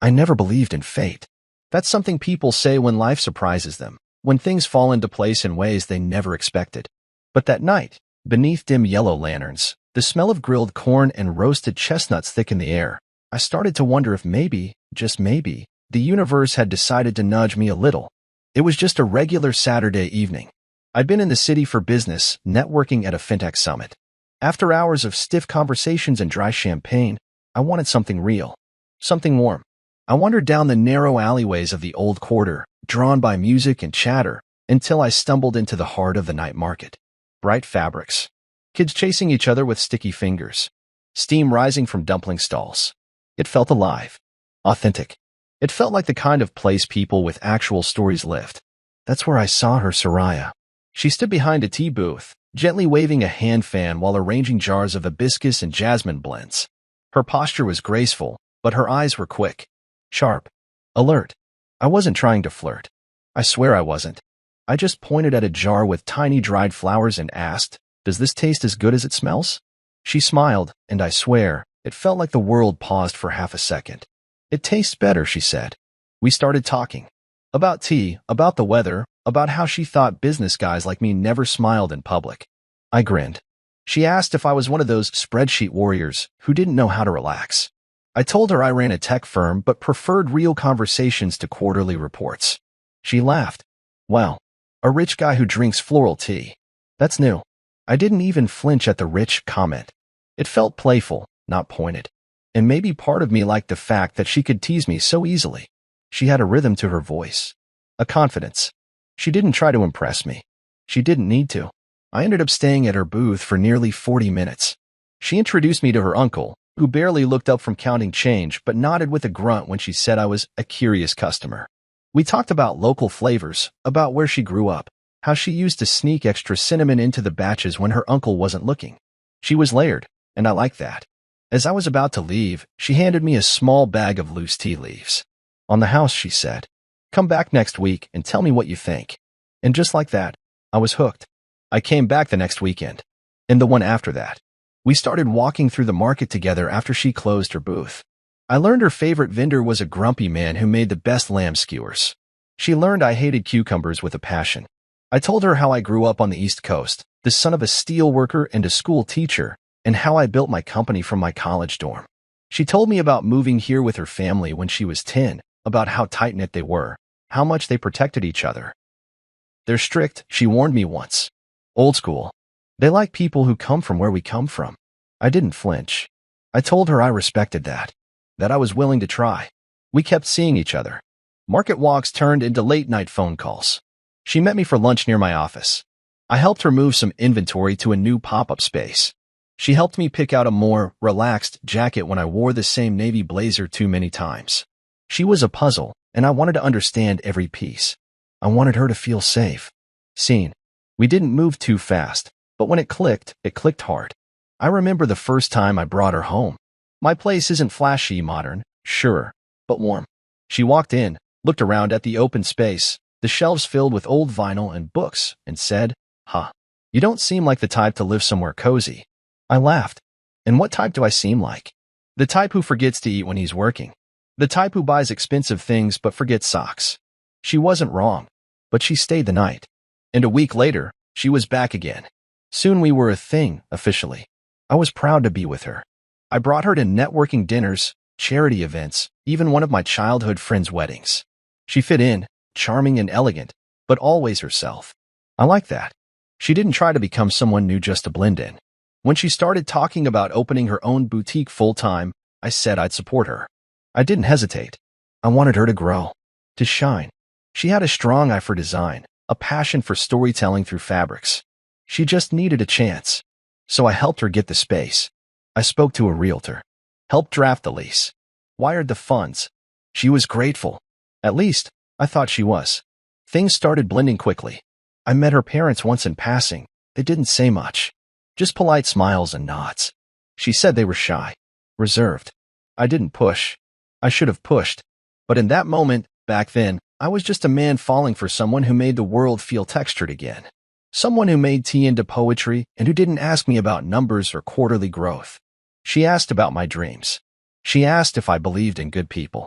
I never believed in fate. That's something people say when life surprises them, when things fall into place in ways they never expected. But that night, beneath dim yellow lanterns, the smell of grilled corn and roasted chestnuts thick in the air, I started to wonder if maybe, just maybe, the universe had decided to nudge me a little. It was just a regular Saturday evening. I'd been in the city for business, networking at a fintech summit. After hours of stiff conversations and dry champagne, I wanted something real, something warm. I wandered down the narrow alleyways of the old quarter, drawn by music and chatter, until I stumbled into the heart of the night market. Bright fabrics, kids chasing each other with sticky fingers, steam rising from dumpling stalls. It felt alive, authentic. It felt like the kind of place people with actual stories lived. That's where I saw her, Soraya. She stood behind a tea booth, gently waving a hand fan while arranging jars of hibiscus and jasmine blends. Her posture was graceful, but her eyes were quick, sharp, alert. I wasn't trying to flirt. I swear I wasn't. I just pointed at a jar with tiny dried flowers and asked, "Does this taste as good as it smells?" She smiled, and I swear, it felt like the world paused for half a second. "It tastes better," she said. We started talking. About tea, about the weather, about how she thought business guys like me never smiled in public. I grinned. She asked if I was one of those spreadsheet warriors who didn't know how to relax. I told her I ran a tech firm but preferred real conversations to quarterly reports. She laughed. "Well, a rich guy who drinks floral tea. That's new." I didn't even flinch at the rich comment. It felt playful, not pointed. And maybe part of me liked the fact that she could tease me so easily. She had a rhythm to her voice, a confidence. She didn't try to impress me. She didn't need to. I ended up staying at her booth for nearly 40 minutes. She introduced me to her uncle, who barely looked up from counting change but nodded with a grunt when she said I was a curious customer. We talked about local flavors, about where she grew up, how she used to sneak extra cinnamon into the batches when her uncle wasn't looking. She was layered, and I liked that. As I was about to leave, she handed me a small bag of loose tea leaves. "On the house," she said. "Come back next week and tell me what you think." And just like that, I was hooked. I came back the next weekend, and the one after that. We started walking through the market together after she closed her booth. I learned her favorite vendor was a grumpy man who made the best lamb skewers. She learned I hated cucumbers with a passion. I told her how I grew up on the East Coast, the son of a steel worker and a school teacher, and how I built my company from my college dorm. She told me about moving here with her family when she was 10, about how tight-knit they were, how much they protected each other. "They're strict," she warned me once. "Old school. They like people who come from where we come from." I didn't flinch. I told her I respected that I was willing to try. We kept seeing each other. Market walks turned into late-night phone calls. She met me for lunch near my office. I helped her move some inventory to a new pop-up space. She helped me pick out a more relaxed jacket when I wore the same navy blazer too many times. She was a puzzle, and I wanted to understand every piece. I wanted her to feel safe, seen. We didn't move too fast, but when it clicked hard. I remember the first time I brought her home. My place isn't flashy modern, sure, but warm. She walked in, looked around at the open space, the shelves filled with old vinyl and books, and said, "Huh, you don't seem like the type to live somewhere cozy." I laughed. And what type do I seem like? The type who forgets to eat when he's working. The type who buys expensive things but forgets socks. She wasn't wrong, but she stayed the night. And a week later, she was back again. Soon we were a thing, officially. I was proud to be with her. I brought her to networking dinners, charity events, even one of my childhood friends' weddings. She fit in, charming and elegant, but always herself. I like that. She didn't try to become someone new just to blend in. When she started talking about opening her own boutique full-time, I said I'd support her. I didn't hesitate. I wanted her to grow, to shine. She had a strong eye for design, a passion for storytelling through fabrics. She just needed a chance. So I helped her get the space. I spoke to a realtor, helped draft the lease, wired the funds. She was grateful. At least, I thought she was. Things started blending quickly. I met her parents once in passing. They didn't say much, just polite smiles and nods. She said they were shy, reserved. I didn't push. I should have pushed. But in that moment, back then, I was just a man falling for someone who made the world feel textured again. Someone who made tea into poetry and who didn't ask me about numbers or quarterly growth. She asked about my dreams. She asked if I believed in good people.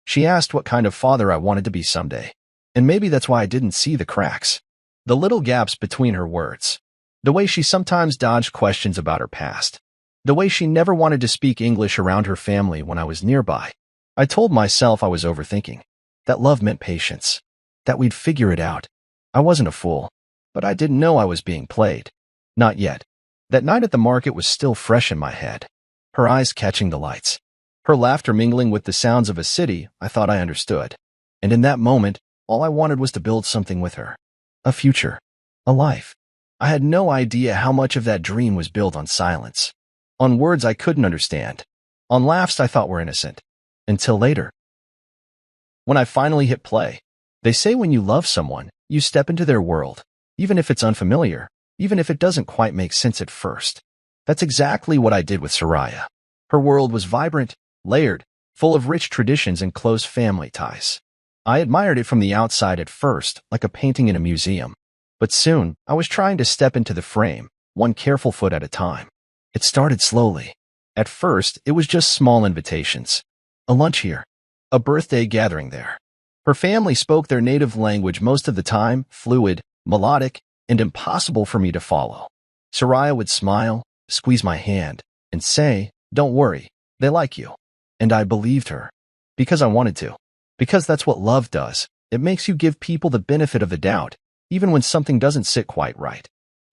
She asked what kind of father I wanted to be someday. And maybe that's why I didn't see the cracks. The little gaps between her words. The way she sometimes dodged questions about her past. The way she never wanted to speak English around her family when I was nearby. I told myself I was overthinking. That love meant patience. That we'd figure it out. I wasn't a fool. But I didn't know I was being played. Not yet. That night at the market was still fresh in my head. Her eyes catching the lights. Her laughter mingling with the sounds of a city I thought I understood. And in that moment, all I wanted was to build something with her. A future. A life. I had no idea how much of that dream was built on silence. On words I couldn't understand. On laughs I thought were innocent. Until later. When I finally hit play. They say when you love someone, you step into their world. Even if it's unfamiliar. Even if it doesn't quite make sense at first. That's exactly what I did with Soraya. Her world was vibrant, layered, full of rich traditions and close family ties. I admired it from the outside at first, like a painting in a museum. But soon, I was trying to step into the frame, one careful foot at a time. It started slowly. At first, it was just small invitations. A lunch here. A birthday gathering there. Her family spoke their native language most of the time, fluid, melodic, and impossible for me to follow. Soraya would smile, squeeze my hand, and say, "Don't worry, they like you." And I believed her. Because I wanted to. Because that's what love does. It makes you give people the benefit of the doubt, even when something doesn't sit quite right.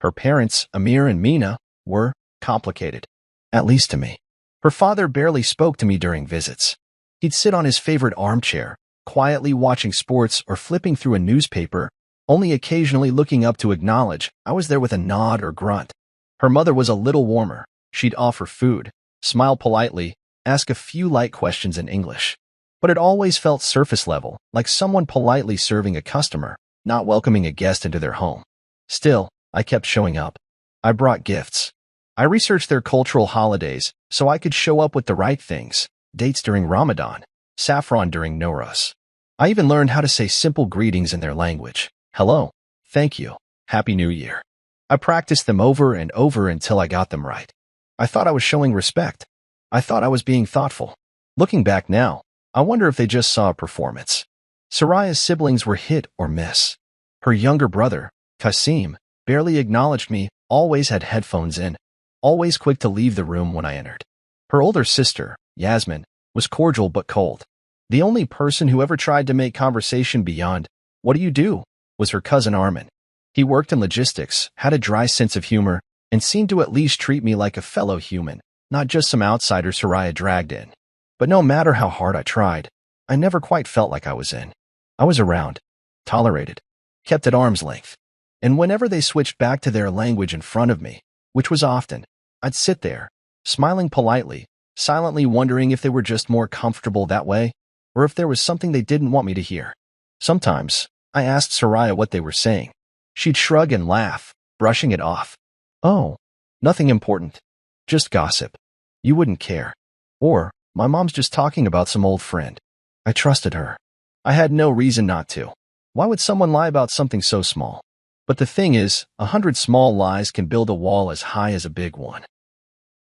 Her parents, Amir and Mina, were complicated. At least to me. Her father barely spoke to me during visits. He'd sit on his favorite armchair, quietly watching sports or flipping through a newspaper, only occasionally looking up to acknowledge I was there with a nod or grunt. Her mother was a little warmer. She'd offer food, smile politely, ask a few light questions in English. But it always felt surface level, like someone politely serving a customer, not welcoming a guest into their home. Still, I kept showing up. I brought gifts. I researched their cultural holidays so I could show up with the right things, dates during Ramadan, saffron during Nowruz. I even learned how to say simple greetings in their language. Hello, thank you, Happy New Year. I practiced them over and over until I got them right. I thought I was showing respect. I thought I was being thoughtful. Looking back now, I wonder if they just saw a performance. Soraya's siblings were hit or miss. Her younger brother, Kasim, barely acknowledged me, always had headphones in, always quick to leave the room when I entered. Her older sister, Yasmin, was cordial but cold. The only person who ever tried to make conversation beyond, "What do you do?" was her cousin Armin. He worked in logistics, had a dry sense of humor, and seemed to at least treat me like a fellow human, not just some outsider Soraya dragged in. But no matter how hard I tried, I never quite felt like I was in. I was around, tolerated, kept at arm's length. And whenever they switched back to their language in front of me, which was often, I'd sit there, smiling politely, silently wondering if they were just more comfortable that way, or if there was something they didn't want me to hear. Sometimes, I asked Soraya what they were saying. She'd shrug and laugh, brushing it off. "Oh, nothing important. Just gossip. You wouldn't care." Or, "My mom's just talking about some old friend." I trusted her. I had no reason not to. Why would someone lie about something so small? But the thing is, 100 small lies can build a wall as high as a big one.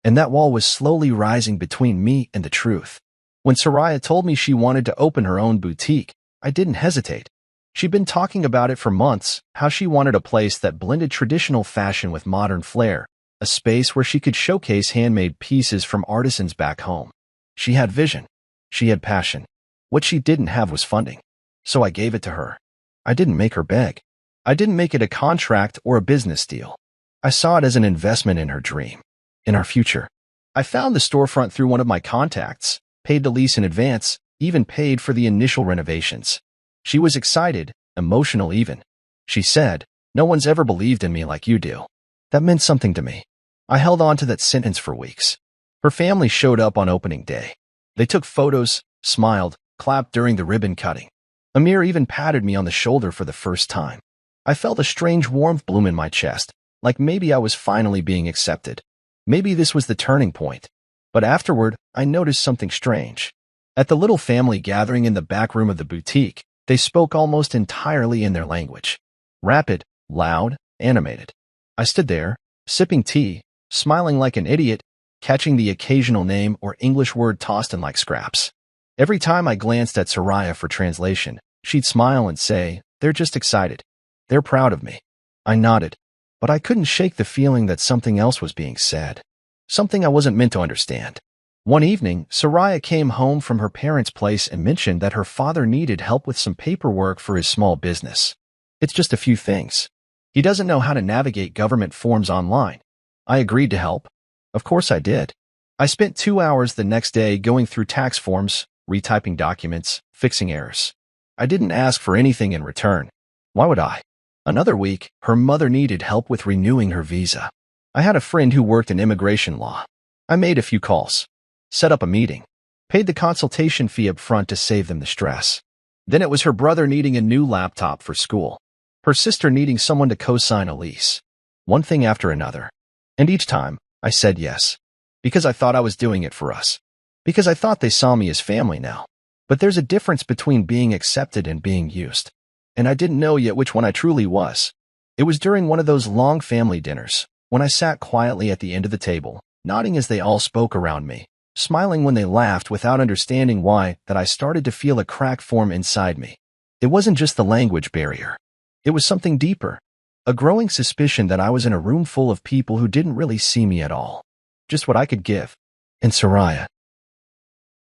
And that wall was slowly rising between me and the truth. When Soraya told me she wanted to open her own boutique, I didn't hesitate. She'd been talking about it for months, how she wanted a place that blended traditional fashion with modern flair, a space where she could showcase handmade pieces from artisans back home. She had vision. She had passion. What she didn't have was funding. So I gave it to her. I didn't make her beg. I didn't make it a contract or a business deal. I saw it as an investment in her dream, in our future. I found the storefront through one of my contacts, paid the lease in advance, even paid for the initial renovations. She was excited, emotional even. She said, "No one's ever believed in me like you do." That meant something to me. I held on to that sentence for weeks. Her family showed up on opening day. They took photos, smiled, clapped during the ribbon cutting. Amir even patted me on the shoulder for the first time. I felt a strange warmth bloom in my chest, like maybe I was finally being accepted. Maybe this was the turning point. But afterward, I noticed something strange. At the little family gathering in the back room of the boutique, they spoke almost entirely in their language. Rapid, loud, animated. I stood there, sipping tea, smiling like an idiot, catching the occasional name or English word tossed in like scraps. Every time I glanced at Soraya for translation, she'd smile and say, "They're just excited. They're proud of me." I nodded, but I couldn't shake the feeling that something else was being said. Something I wasn't meant to understand. One evening, Soraya came home from her parents' place and mentioned that her father needed help with some paperwork for his small business. "It's just a few things. He doesn't know how to navigate government forms online." I agreed to help. Of course I did. I spent 2 hours the next day going through tax forms, retyping documents, fixing errors. I didn't ask for anything in return. Why would I? Another week, her mother needed help with renewing her visa. I had a friend who worked in immigration law. I made a few calls, set up a meeting, paid the consultation fee up front to save them the stress. Then it was her brother needing a new laptop for school, her sister needing someone to co-sign a lease. One thing after another. And each time, I said yes. Because I thought I was doing it for us. Because I thought they saw me as family now. But there's a difference between being accepted and being used. And I didn't know yet which one I truly was. It was during one of those long family dinners, when I sat quietly at the end of the table, nodding as they all spoke around me, smiling when they laughed without understanding why, that I started to feel a crack form inside me. It wasn't just the language barrier. It was something deeper. A growing suspicion that I was in a room full of people who didn't really see me at all. Just what I could give. And Soraya.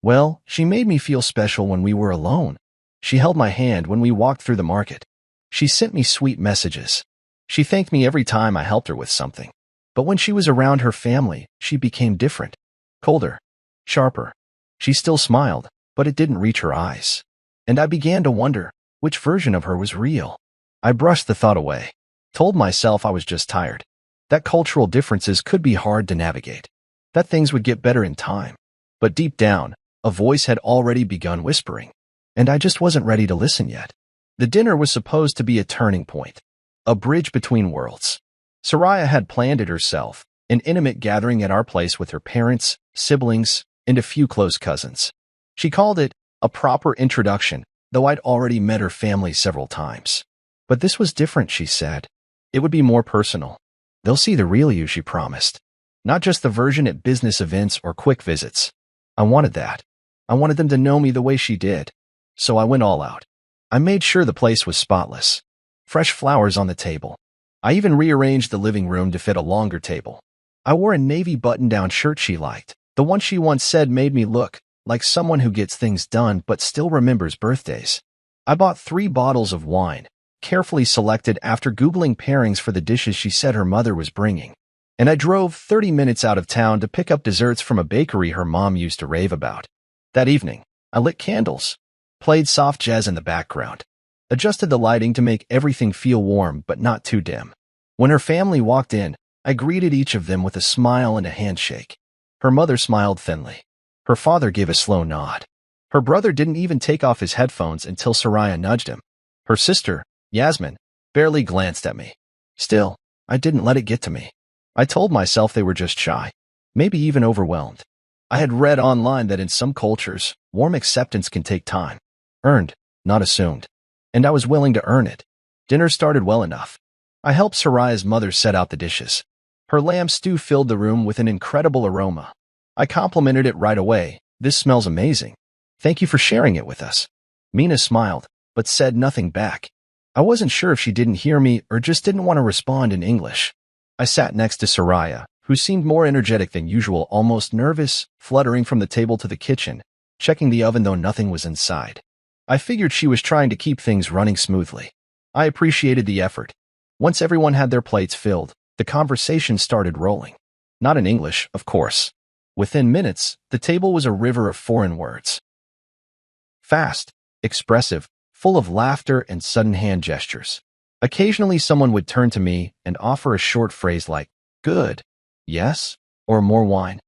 Well, she made me feel special when we were alone. She held my hand when we walked through the market. She sent me sweet messages. She thanked me every time I helped her with something. But when she was around her family, she became different. Colder. Sharper. She still smiled, but it didn't reach her eyes. And I began to wonder, which version of her was real? I brushed the thought away. Told myself I was just tired. That cultural differences could be hard to navigate. That things would get better in time. But deep down, a voice had already begun whispering. And I just wasn't ready to listen yet. The dinner was supposed to be a turning point. A bridge between worlds. Soraya had planned it herself, an intimate gathering at our place with her parents, siblings, and a few close cousins. She called it a proper introduction, though I'd already met her family several times. But this was different, she said. It would be more personal. They'll see the real you, she promised. Not just the version at business events or quick visits. I wanted that. I wanted them to know me the way she did. So I went all out. I made sure the place was spotless. Fresh flowers on the table. I even rearranged the living room to fit a longer table. I wore a navy button-down shirt she liked, the one she once said made me look like someone who gets things done but still remembers birthdays. I bought 3 bottles of wine, carefully selected after Googling pairings for the dishes she said her mother was bringing. And I drove 30 minutes out of town to pick up desserts from a bakery her mom used to rave about. That evening, I lit candles, played soft jazz in the background, adjusted the lighting to make everything feel warm but not too dim. When her family walked in, I greeted each of them with a smile and a handshake. Her mother smiled thinly. Her father gave a slow nod. Her brother didn't even take off his headphones until Soraya nudged him. Her sister, Yasmin, barely glanced at me. Still, I didn't let it get to me. I told myself they were just shy, maybe even overwhelmed. I had read online that in some cultures, warm acceptance can take time. Earned, not assumed. And I was willing to earn it. Dinner started well enough. I helped Soraya's mother set out the dishes. Her lamb stew filled the room with an incredible aroma. I complimented it right away. "This smells amazing. Thank you for sharing it with us." Mina smiled, but said nothing back. I wasn't sure if she didn't hear me or just didn't want to respond in English. I sat next to Soraya, who seemed more energetic than usual, almost nervous, fluttering from the table to the kitchen, checking the oven though nothing was inside. I figured she was trying to keep things running smoothly. I appreciated the effort. Once everyone had their plates filled, the conversation started rolling. Not in English, of course. Within minutes, the table was a river of foreign words. Fast, expressive, full of laughter and sudden hand gestures. Occasionally someone would turn to me and offer a short phrase like, "Good," "Yes," or "More wine."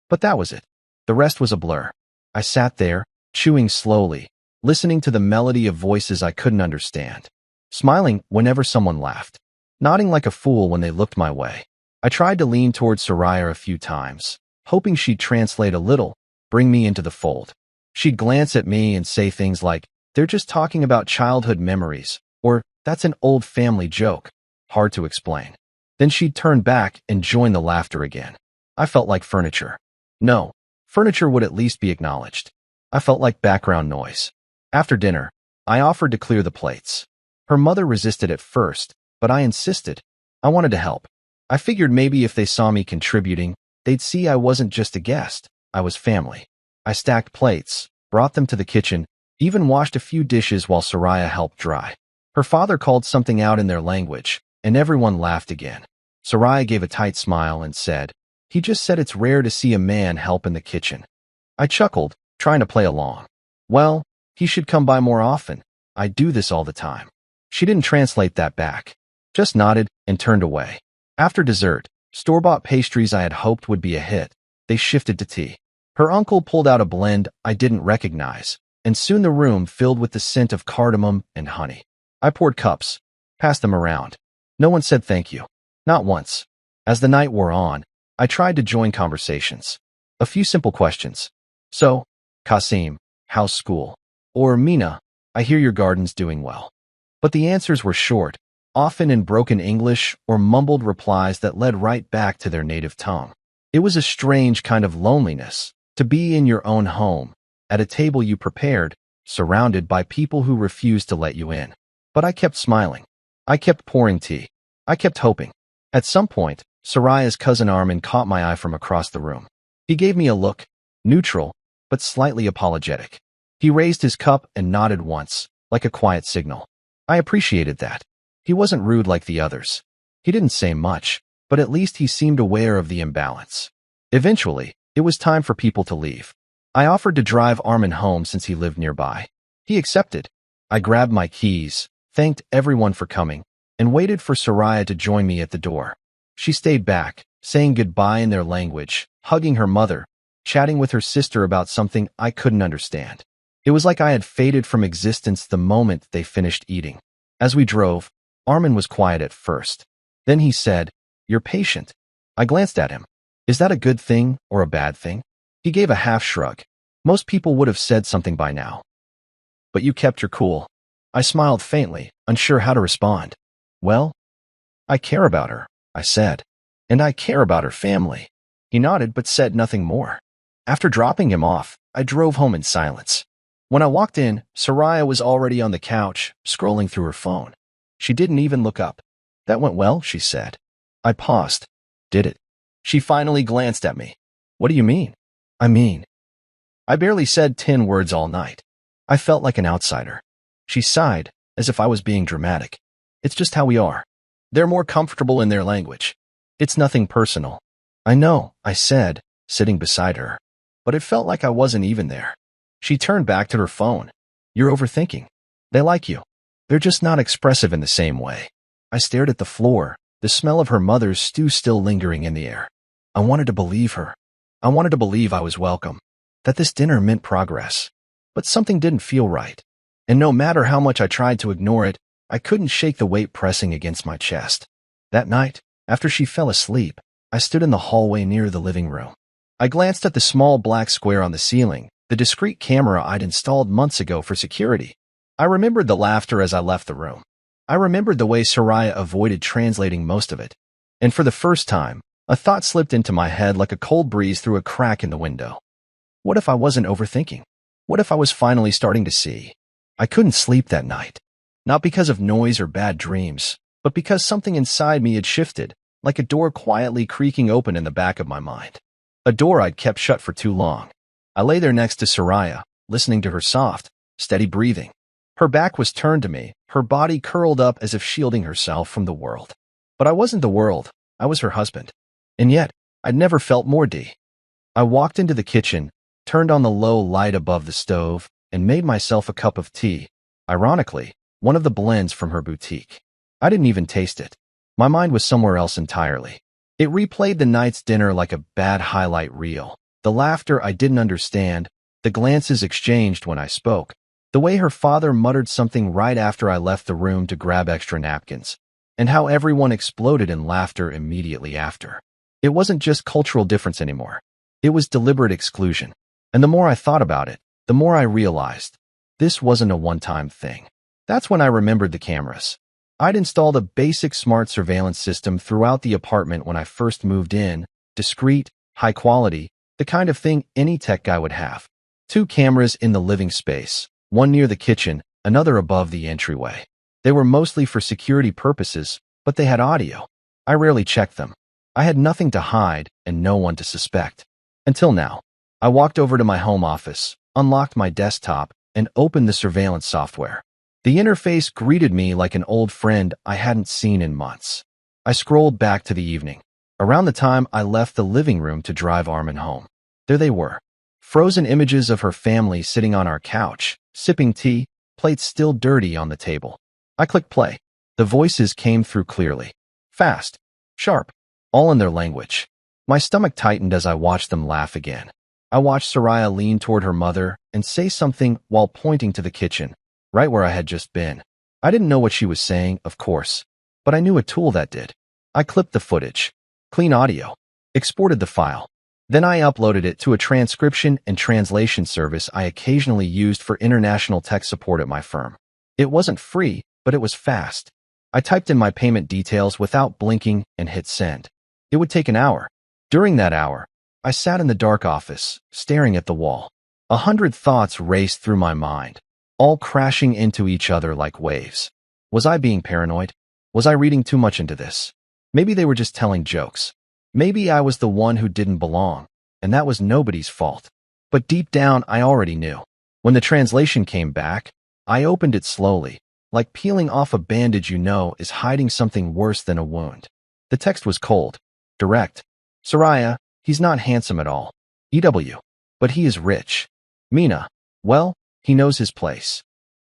But that was it. The rest was a blur. I sat there, chewing slowly, listening to the melody of voices I couldn't understand, smiling whenever someone laughed, nodding like a fool when they looked my way. I tried to lean towards Soraya a few times, hoping she'd translate a little, bring me into the fold. She'd glance at me and say things like, "They're just talking about childhood memories," or "That's an old family joke." Hard to explain. Then she'd turn back and join the laughter again. I felt like furniture. No, furniture would at least be acknowledged. I felt like background noise. After dinner, I offered to clear the plates. Her mother resisted at first, but I insisted. I wanted to help. I figured maybe if they saw me contributing, they'd see I wasn't just a guest, I was family. I stacked plates, brought them to the kitchen, even washed a few dishes while Soraya helped dry. Her father called something out in their language, and everyone laughed again. Soraya gave a tight smile and said, "He just said it's rare to see a man help in the kitchen." I chuckled, trying to play along. "Well, he should come by more often. I do this all the time." She didn't translate that back, just nodded and turned away. After dessert, store-bought pastries I had hoped would be a hit, they shifted to tea. Her uncle pulled out a blend I didn't recognize, and soon the room filled with the scent of cardamom and honey. I poured cups, passed them around. No one said thank you. Not once. As the night wore on, I tried to join conversations. A few simple questions. "So, Kasim, how's school?" Or, "Mina, I hear your garden's doing well." But the answers were short, often in broken English or mumbled replies that led right back to their native tongue. It was a strange kind of loneliness, to be in your own home, at a table you prepared, surrounded by people who refused to let you in. But I kept smiling. I kept pouring tea. I kept hoping. At some point, Soraya's cousin Armin caught my eye from across the room. He gave me a look, neutral, but slightly apologetic. He raised his cup and nodded once, like a quiet signal. I appreciated that. He wasn't rude like the others. He didn't say much, but at least he seemed aware of the imbalance. Eventually, it was time for people to leave. I offered to drive Armin home since he lived nearby. He accepted. I grabbed my keys, thanked everyone for coming, and waited for Soraya to join me at the door. She stayed back, saying goodbye in their language, hugging her mother, chatting with her sister about something I couldn't understand. It was like I had faded from existence the moment they finished eating. As we drove, Armin was quiet at first. Then he said, "You're patient." I glanced at him. Is that a good thing or a bad thing? He gave a half shrug. Most people would have said something by now. "But you kept your cool." I smiled faintly, unsure how to respond. "Well, I care about her," I said. "And I care about her family." He nodded but said nothing more. After dropping him off, I drove home in silence. When I walked in, Soraya was already on the couch, scrolling through her phone. She didn't even look up. "That went well," she said. I paused. "Did it?" She finally glanced at me. "What do you mean?" I barely said 10 words all night. I felt like an outsider. She sighed, as if I was being dramatic. "It's just how we are. They're more comfortable in their language. It's nothing personal." "I know," I said, sitting beside her. But it felt like I wasn't even there. She turned back to her phone. "You're overthinking. They like you. They're just not expressive in the same way." I stared at the floor, the smell of her mother's stew still lingering in the air. I wanted to believe her. I wanted to believe I was welcome, that this dinner meant progress. But something didn't feel right. And no matter how much I tried to ignore it, I couldn't shake the weight pressing against my chest. That night, after she fell asleep, I stood in the hallway near the living room. I glanced at the small black square on the ceiling, the discreet camera I'd installed months ago for security. I remembered the laughter as I left the room. I remembered the way Soraya avoided translating most of it. And for the first time, a thought slipped into my head like a cold breeze through a crack in the window. What if I wasn't overthinking? What if I was finally starting to see? I couldn't sleep that night. Not because of noise or bad dreams, but because something inside me had shifted, like a door quietly creaking open in the back of my mind. A door I'd kept shut for too long. I lay there next to Soraya, listening to her soft, steady breathing. Her back was turned to me, her body curled up as if shielding herself from the world. But I wasn't the world, I was her husband. And yet, I'd never felt more D. I walked into the kitchen, turned on the low light above the stove, and made myself a cup of tea. Ironically, one of the blends from her boutique. I didn't even taste it. My mind was somewhere else entirely. It replayed the night's dinner like a bad highlight reel. The laughter I didn't understand, the glances exchanged when I spoke, the way her father muttered something right after I left the room to grab extra napkins, and how everyone exploded in laughter immediately after. It wasn't just cultural difference anymore. It was deliberate exclusion. And the more I thought about it, the more I realized this wasn't a one-time thing. That's when I remembered the cameras. I'd installed a basic smart surveillance system throughout the apartment when I first moved in, discreet, high quality, the kind of thing any tech guy would have. Two cameras in the living space, one near the kitchen, another above the entryway. They were mostly for security purposes, but they had audio. I rarely checked them. I had nothing to hide and no one to suspect. Until now. I walked over to my home office, unlocked my desktop, and opened the surveillance software. The interface greeted me like an old friend I hadn't seen in months. I scrolled back to the evening. Around the time I left the living room to drive Armin home. There they were. Frozen images of her family sitting on our couch, sipping tea, plates still dirty on the table. I clicked play. The voices came through clearly. Fast. Sharp. All in their language. My stomach tightened as I watched them laugh again. I watched Soraya lean toward her mother and say something while pointing to the kitchen, right where I had just been. I didn't know what she was saying, of course, but I knew a tool that did. I clipped the footage. Clean audio. Exported the file. Then I uploaded it to a transcription and translation service I occasionally used for international tech support at my firm. It wasn't free, but it was fast. I typed in my payment details without blinking and hit send. It would take an hour. During that hour, I sat in the dark office, staring at the wall. 100 thoughts raced through my mind, all crashing into each other like waves. Was I being paranoid? Was I reading too much into this? Maybe they were just telling jokes. Maybe I was the one who didn't belong, and that was nobody's fault. But deep down, I already knew. When the translation came back, I opened it slowly, like peeling off a bandage you know is hiding something worse than a wound. The text was cold, direct. Soraya, he's not handsome at all. EW. But he is rich. Mina. Well, he knows his place.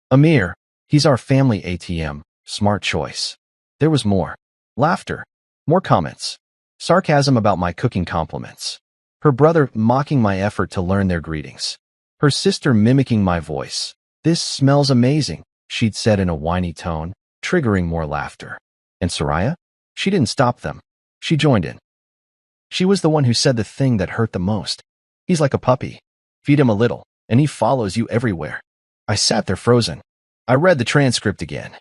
Amir. He's our family ATM. Smart choice. There was more. Laughter. More comments. Sarcasm about my cooking compliments. Her brother mocking my effort to learn their greetings. Her sister mimicking my voice. This smells amazing, she'd said in a whiny tone, triggering more laughter. And Soraya? She didn't stop them. She joined in. She was the one who said the thing that hurt the most. He's like a puppy. Feed him a little, and he follows you everywhere. I sat there frozen. I read the transcript again,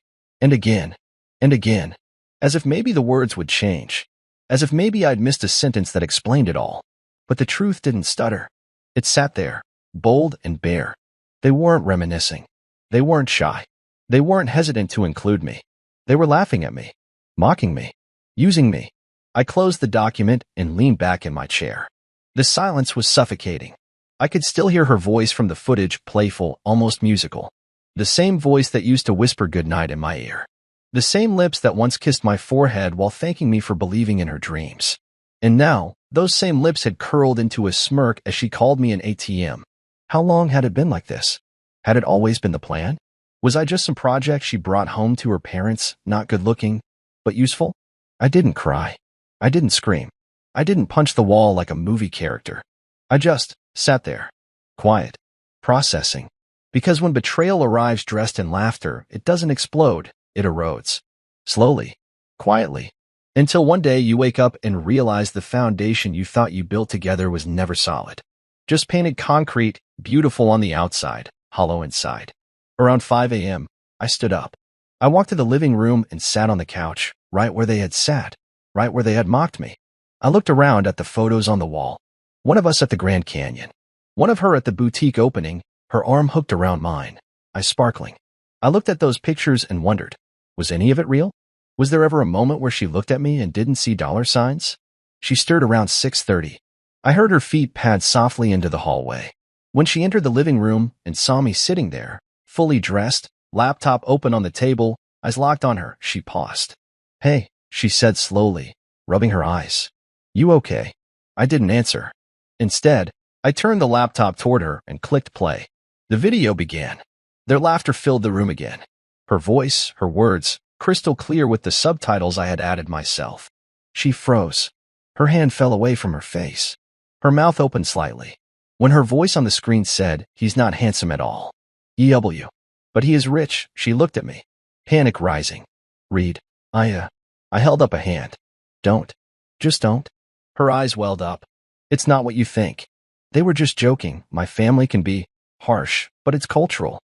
and again, and again, as if maybe the words would change, as if maybe I'd missed a sentence that explained it all. But the truth didn't stutter. It sat there, bold and bare. They weren't reminiscing. They weren't shy. They weren't hesitant to include me. They were laughing at me, mocking me, using me. I closed the document and leaned back in my chair. The silence was suffocating. I could still hear her voice from the footage, playful, almost musical. The same voice that used to whisper goodnight in my ear. The same lips that once kissed my forehead while thanking me for believing in her dreams. And now, those same lips had curled into a smirk as she called me an ATM. How long had it been like this? Had it always been the plan? Was I just some project she brought home to her parents, not good-looking, but useful? I didn't cry. I didn't scream. I didn't punch the wall like a movie character. I just sat there, quiet, processing. Because when betrayal arrives dressed in laughter, it doesn't explode, it erodes. Slowly, quietly, until one day you wake up and realize the foundation you thought you built together was never solid. Just painted concrete, beautiful on the outside, hollow inside. Around 5 a.m., I stood up. I walked to the living room and sat on the couch, right where they had sat, right where they had mocked me. I looked around at the photos on the wall. One of us at the Grand Canyon. One of her at the boutique opening, her arm hooked around mine, eyes sparkling. I looked at those pictures and wondered, was any of it real? Was there ever a moment where she looked at me and didn't see dollar signs? She stirred around 6:30. I heard her feet pad softly into the hallway. When she entered the living room and saw me sitting there, fully dressed, laptop open on the table, eyes locked on her, she paused. Hey, she said slowly, rubbing her eyes. You okay? I didn't answer. Instead, I turned the laptop toward her and clicked play. The video began. Their laughter filled the room again. Her voice, her words, crystal clear with the subtitles I had added myself. She froze. Her hand fell away from her face. Her mouth opened slightly. When her voice on the screen said, he's not handsome at all. EW. But he is rich, she looked at me. Panic rising. Read. I held up a hand. Don't. Just don't. Her eyes welled up. It's not what you think. They were just joking. My family can be harsh, but it's cultural.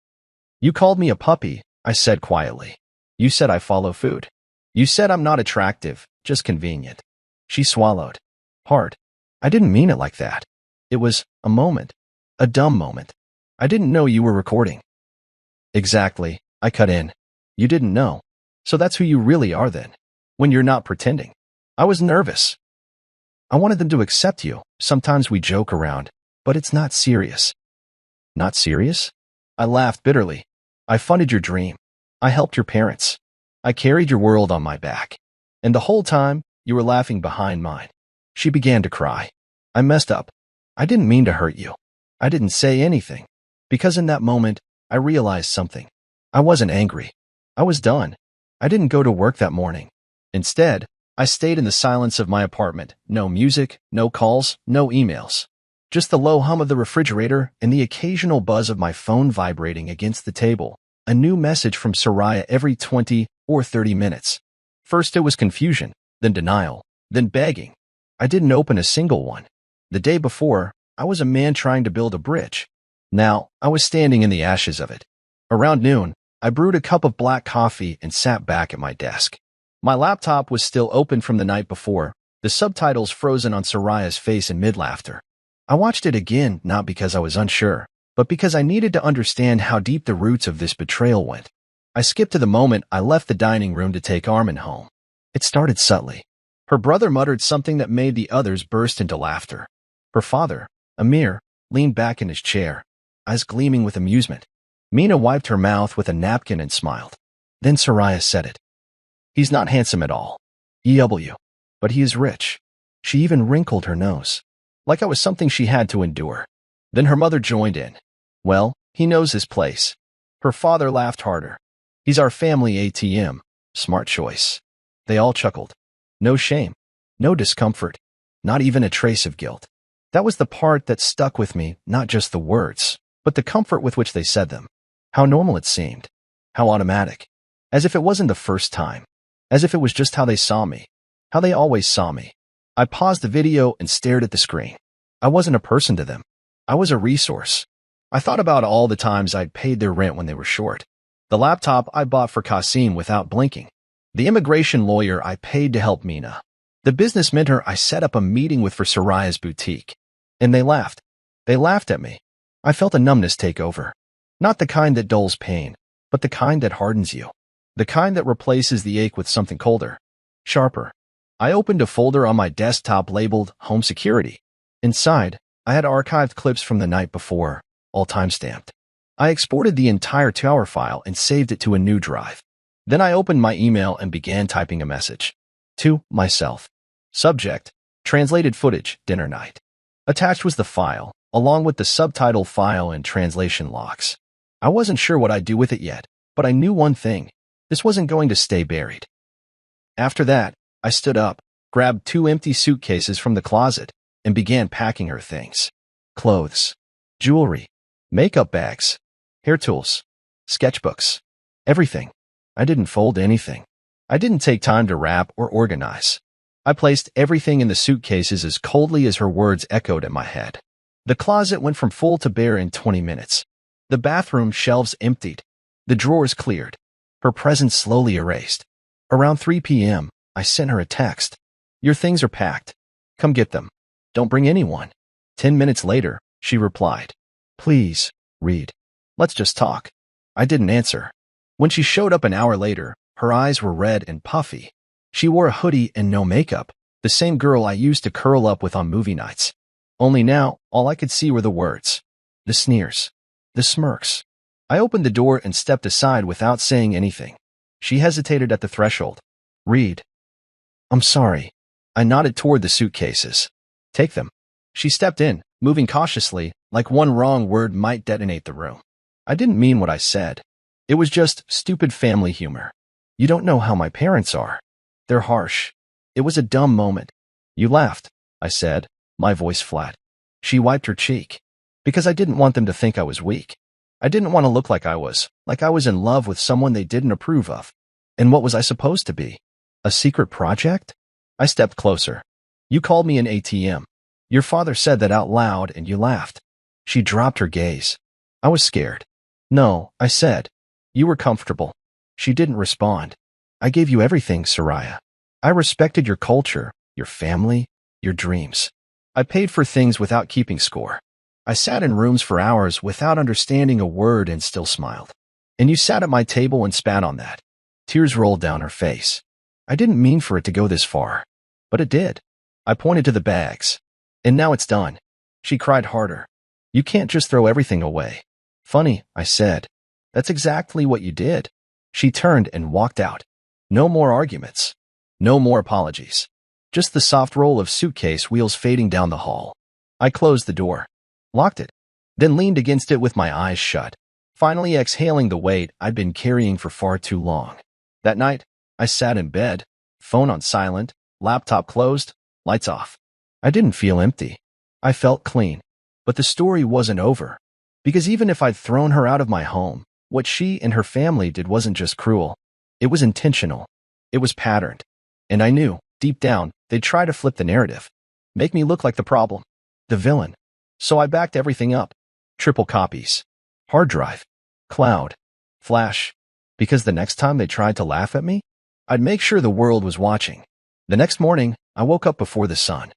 You called me a puppy, I said quietly. You said I follow food. You said I'm not attractive, just convenient. She swallowed. Hard. I didn't mean it like that. It was a moment. A dumb moment. I didn't know you were recording. Exactly, I cut in. You didn't know. So that's who you really are then, when you're not pretending. I was nervous. I wanted them to accept you. Sometimes we joke around, but it's not serious. Not serious? I laughed bitterly. I funded your dream. I helped your parents. I carried your world on my back. And the whole time, you were laughing behind mine. She began to cry. I messed up. I didn't mean to hurt you. I didn't say anything. Because in that moment, I realized something. I wasn't angry. I was done. I didn't go to work that morning. Instead, I stayed in the silence of my apartment. No music, no calls, no emails. Just the low hum of the refrigerator and the occasional buzz of my phone vibrating against the table. A new message from Soraya every 20 or 30 minutes. First it was confusion, then denial, then begging. I didn't open a single one. The day before, I was a man trying to build a bridge. Now, I was standing in the ashes of it. Around noon, I brewed a cup of black coffee and sat back at my desk. My laptop was still open from the night before, the subtitles frozen on Soraya's face in mid-laughter. I watched it again, not because I was unsure, but because I needed to understand how deep the roots of this betrayal went. I skipped to the moment I left the dining room to take Armin home. It started subtly. Her brother muttered something that made the others burst into laughter. Her father, Amir, leaned back in his chair, eyes gleaming with amusement. Mina wiped her mouth with a napkin and smiled. Then Soraya said it. He's not handsome at all. EW. But he is rich. She even wrinkled her nose, like I was something she had to endure. Then her mother joined in. Well, he knows his place. Her father laughed harder. He's our family ATM. Smart choice. They all chuckled. No shame. No discomfort. Not even a trace of guilt. That was the part that stuck with me, not just the words, but the comfort with which they said them. How normal it seemed. How automatic. As if it wasn't the first time. As if it was just how they saw me. How they always saw me. I paused the video and stared at the screen. I wasn't a person to them. I was a resource. I thought about all the times I'd paid their rent when they were short. The laptop I bought for Qasim without blinking. The immigration lawyer I paid to help Mina. The business mentor I set up a meeting with for Soraya's boutique. And they laughed. They laughed at me. I felt a numbness take over. Not the kind that dulls pain, but the kind that hardens you. The kind that replaces the ache with something colder, sharper. I opened a folder on my desktop labeled Home Security. Inside, I had archived clips from the night before, all time-stamped. I exported the entire 2-hour file and saved it to a new drive. Then I opened my email and began typing a message. To myself. Subject, translated footage, dinner night. Attached was the file, along with the subtitle file and translation logs. I wasn't sure what I'd do with it yet, but I knew one thing. This wasn't going to stay buried. After that, I stood up, grabbed 2 empty suitcases from the closet, and began packing her things. Clothes, jewelry, makeup bags, hair tools, sketchbooks, everything. I didn't fold anything. I didn't take time to wrap or organize. I placed everything in the suitcases as coldly as her words echoed in my head. The closet went from full to bare in 20 minutes. The bathroom shelves emptied. The drawers cleared. Her presence slowly erased. Around 3 p.m., I sent her a text. Your things are packed. Come get them. Don't bring anyone. 10 minutes later, she replied. Please, read. Let's just talk. I didn't answer. When she showed up an hour later, her eyes were red and puffy. She wore a hoodie and no makeup, the same girl I used to curl up with on movie nights. Only now, all I could see were the words. The sneers. The smirks. I opened the door and stepped aside without saying anything. She hesitated at the threshold. Read. I'm sorry. I nodded toward the suitcases. Take them. She stepped in, moving cautiously, like one wrong word might detonate the room. I didn't mean what I said. It was just stupid family humor. You don't know how my parents are. They're harsh. It was a dumb moment. You laughed, I said, my voice flat. She wiped her cheek. Because I didn't want them to think I was weak. I didn't want to look like I was in love with someone they didn't approve of. And what was I supposed to be? A secret project? I stepped closer. You called me an ATM. Your father said that out loud and you laughed. She dropped her gaze. I was scared. No, I said. You were comfortable. She didn't respond. I gave you everything, Soraya. I respected your culture, your family, your dreams. I paid for things without keeping score. I sat in rooms for hours without understanding a word and still smiled. And you sat at my table and spat on that. Tears rolled down her face. I didn't mean for it to go this far. But it did. I pointed to the bags. And now it's done. She cried harder. You can't just throw everything away. Funny, I said. That's exactly what you did. She turned and walked out. No more arguments. No more apologies. Just the soft roll of suitcase wheels fading down the hall. I closed the door. Locked it. Then leaned against it with my eyes shut, finally exhaling the weight I'd been carrying for far too long. That night, I sat in bed, phone on silent, laptop closed, lights off. I didn't feel empty. I felt clean. But the story wasn't over. Because even if I'd thrown her out of my home, what she and her family did wasn't just cruel. It was intentional. It was patterned. And I knew, deep down, they'd try to flip the narrative. Make me look like the problem. The villain. So I backed everything up. Triple copies. Hard drive. Cloud. Flash. Because the next time they tried to laugh at me, I'd make sure the world was watching. The next morning, I woke up before the sun.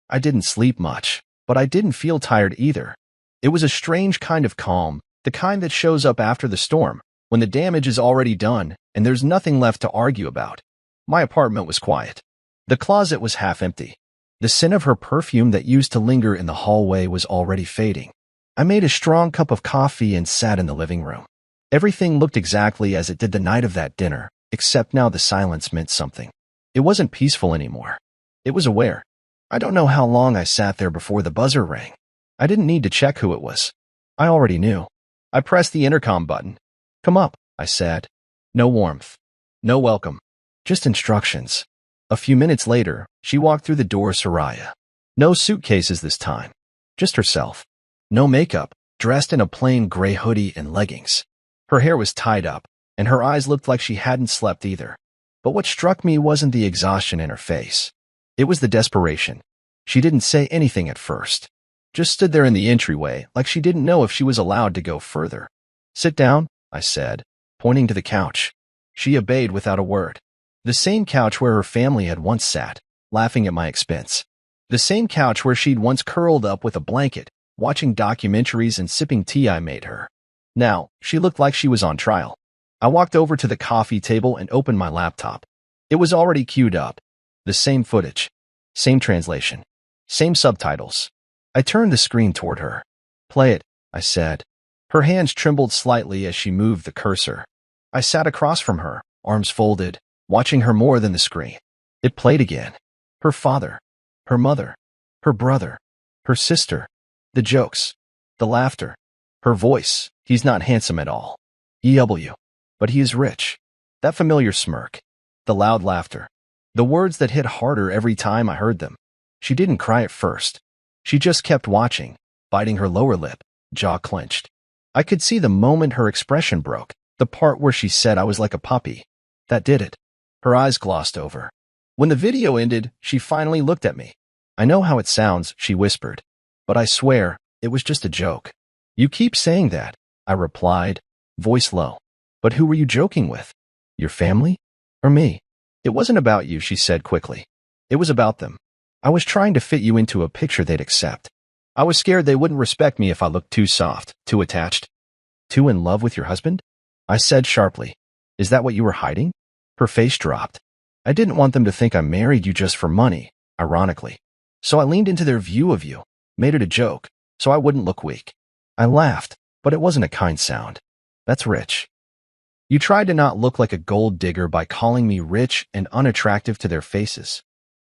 I didn't sleep much, but I didn't feel tired either. It was a strange kind of calm, the kind that shows up after the storm, when the damage is already done and there's nothing left to argue about. My apartment was quiet. The closet was half empty. The scent of her perfume that used to linger in the hallway was already fading. I made a strong cup of coffee and sat in the living room. Everything looked exactly as it did the night of that dinner, except now the silence meant something. It wasn't peaceful anymore. It was aware. I don't know how long I sat there before the buzzer rang. I didn't need to check who it was. I already knew. I pressed the intercom button. Come up, I said. No warmth. No welcome. Just instructions. A few minutes later, she walked through the door, Soraya. No suitcases this time. Just herself. No makeup, dressed in a plain gray hoodie and leggings. Her hair was tied up, and her eyes looked like she hadn't slept either. But what struck me wasn't the exhaustion in her face. It was the desperation. She didn't say anything at first. Just stood there in the entryway like she didn't know if she was allowed to go further. Sit down, I said, pointing to the couch. She obeyed without a word. The same couch where her family had once sat, laughing at my expense. The same couch where she'd once curled up with a blanket, watching documentaries and sipping tea I made her. Now, she looked like she was on trial. I walked over to the coffee table and opened my laptop. It was already queued up. The same footage. Same translation. Same subtitles. I turned the screen toward her. Play it, I said. Her hands trembled slightly as she moved the cursor. I sat across from her, arms folded, watching her more than the screen. It played again. Her father. Her mother. Her brother. Her sister. The jokes. The laughter. Her voice. He's not handsome at all. EW. But he is rich. That familiar smirk. The loud laughter. The words that hit harder every time I heard them. She didn't cry at first. She just kept watching, biting her lower lip, jaw clenched. I could see the moment her expression broke, the part where she said I was like a puppy. That did it. Her eyes glossed over. When the video ended, she finally looked at me. I know how it sounds, she whispered. But I swear, it was just a joke. You keep saying that, I replied, voice low. But who were you joking with? Your family? Or me? It wasn't about you, she said quickly. It was about them. I was trying to fit you into a picture they'd accept. I was scared they wouldn't respect me if I looked too soft, too attached. Too in love with your husband? I said sharply. Is that what you were hiding? Her face dropped. I didn't want them to think I married you just for money, ironically. So I leaned into their view of you, made it a joke, so I wouldn't look weak. I laughed, but it wasn't a kind sound. That's rich. You tried to not look like a gold digger by calling me rich and unattractive to their faces.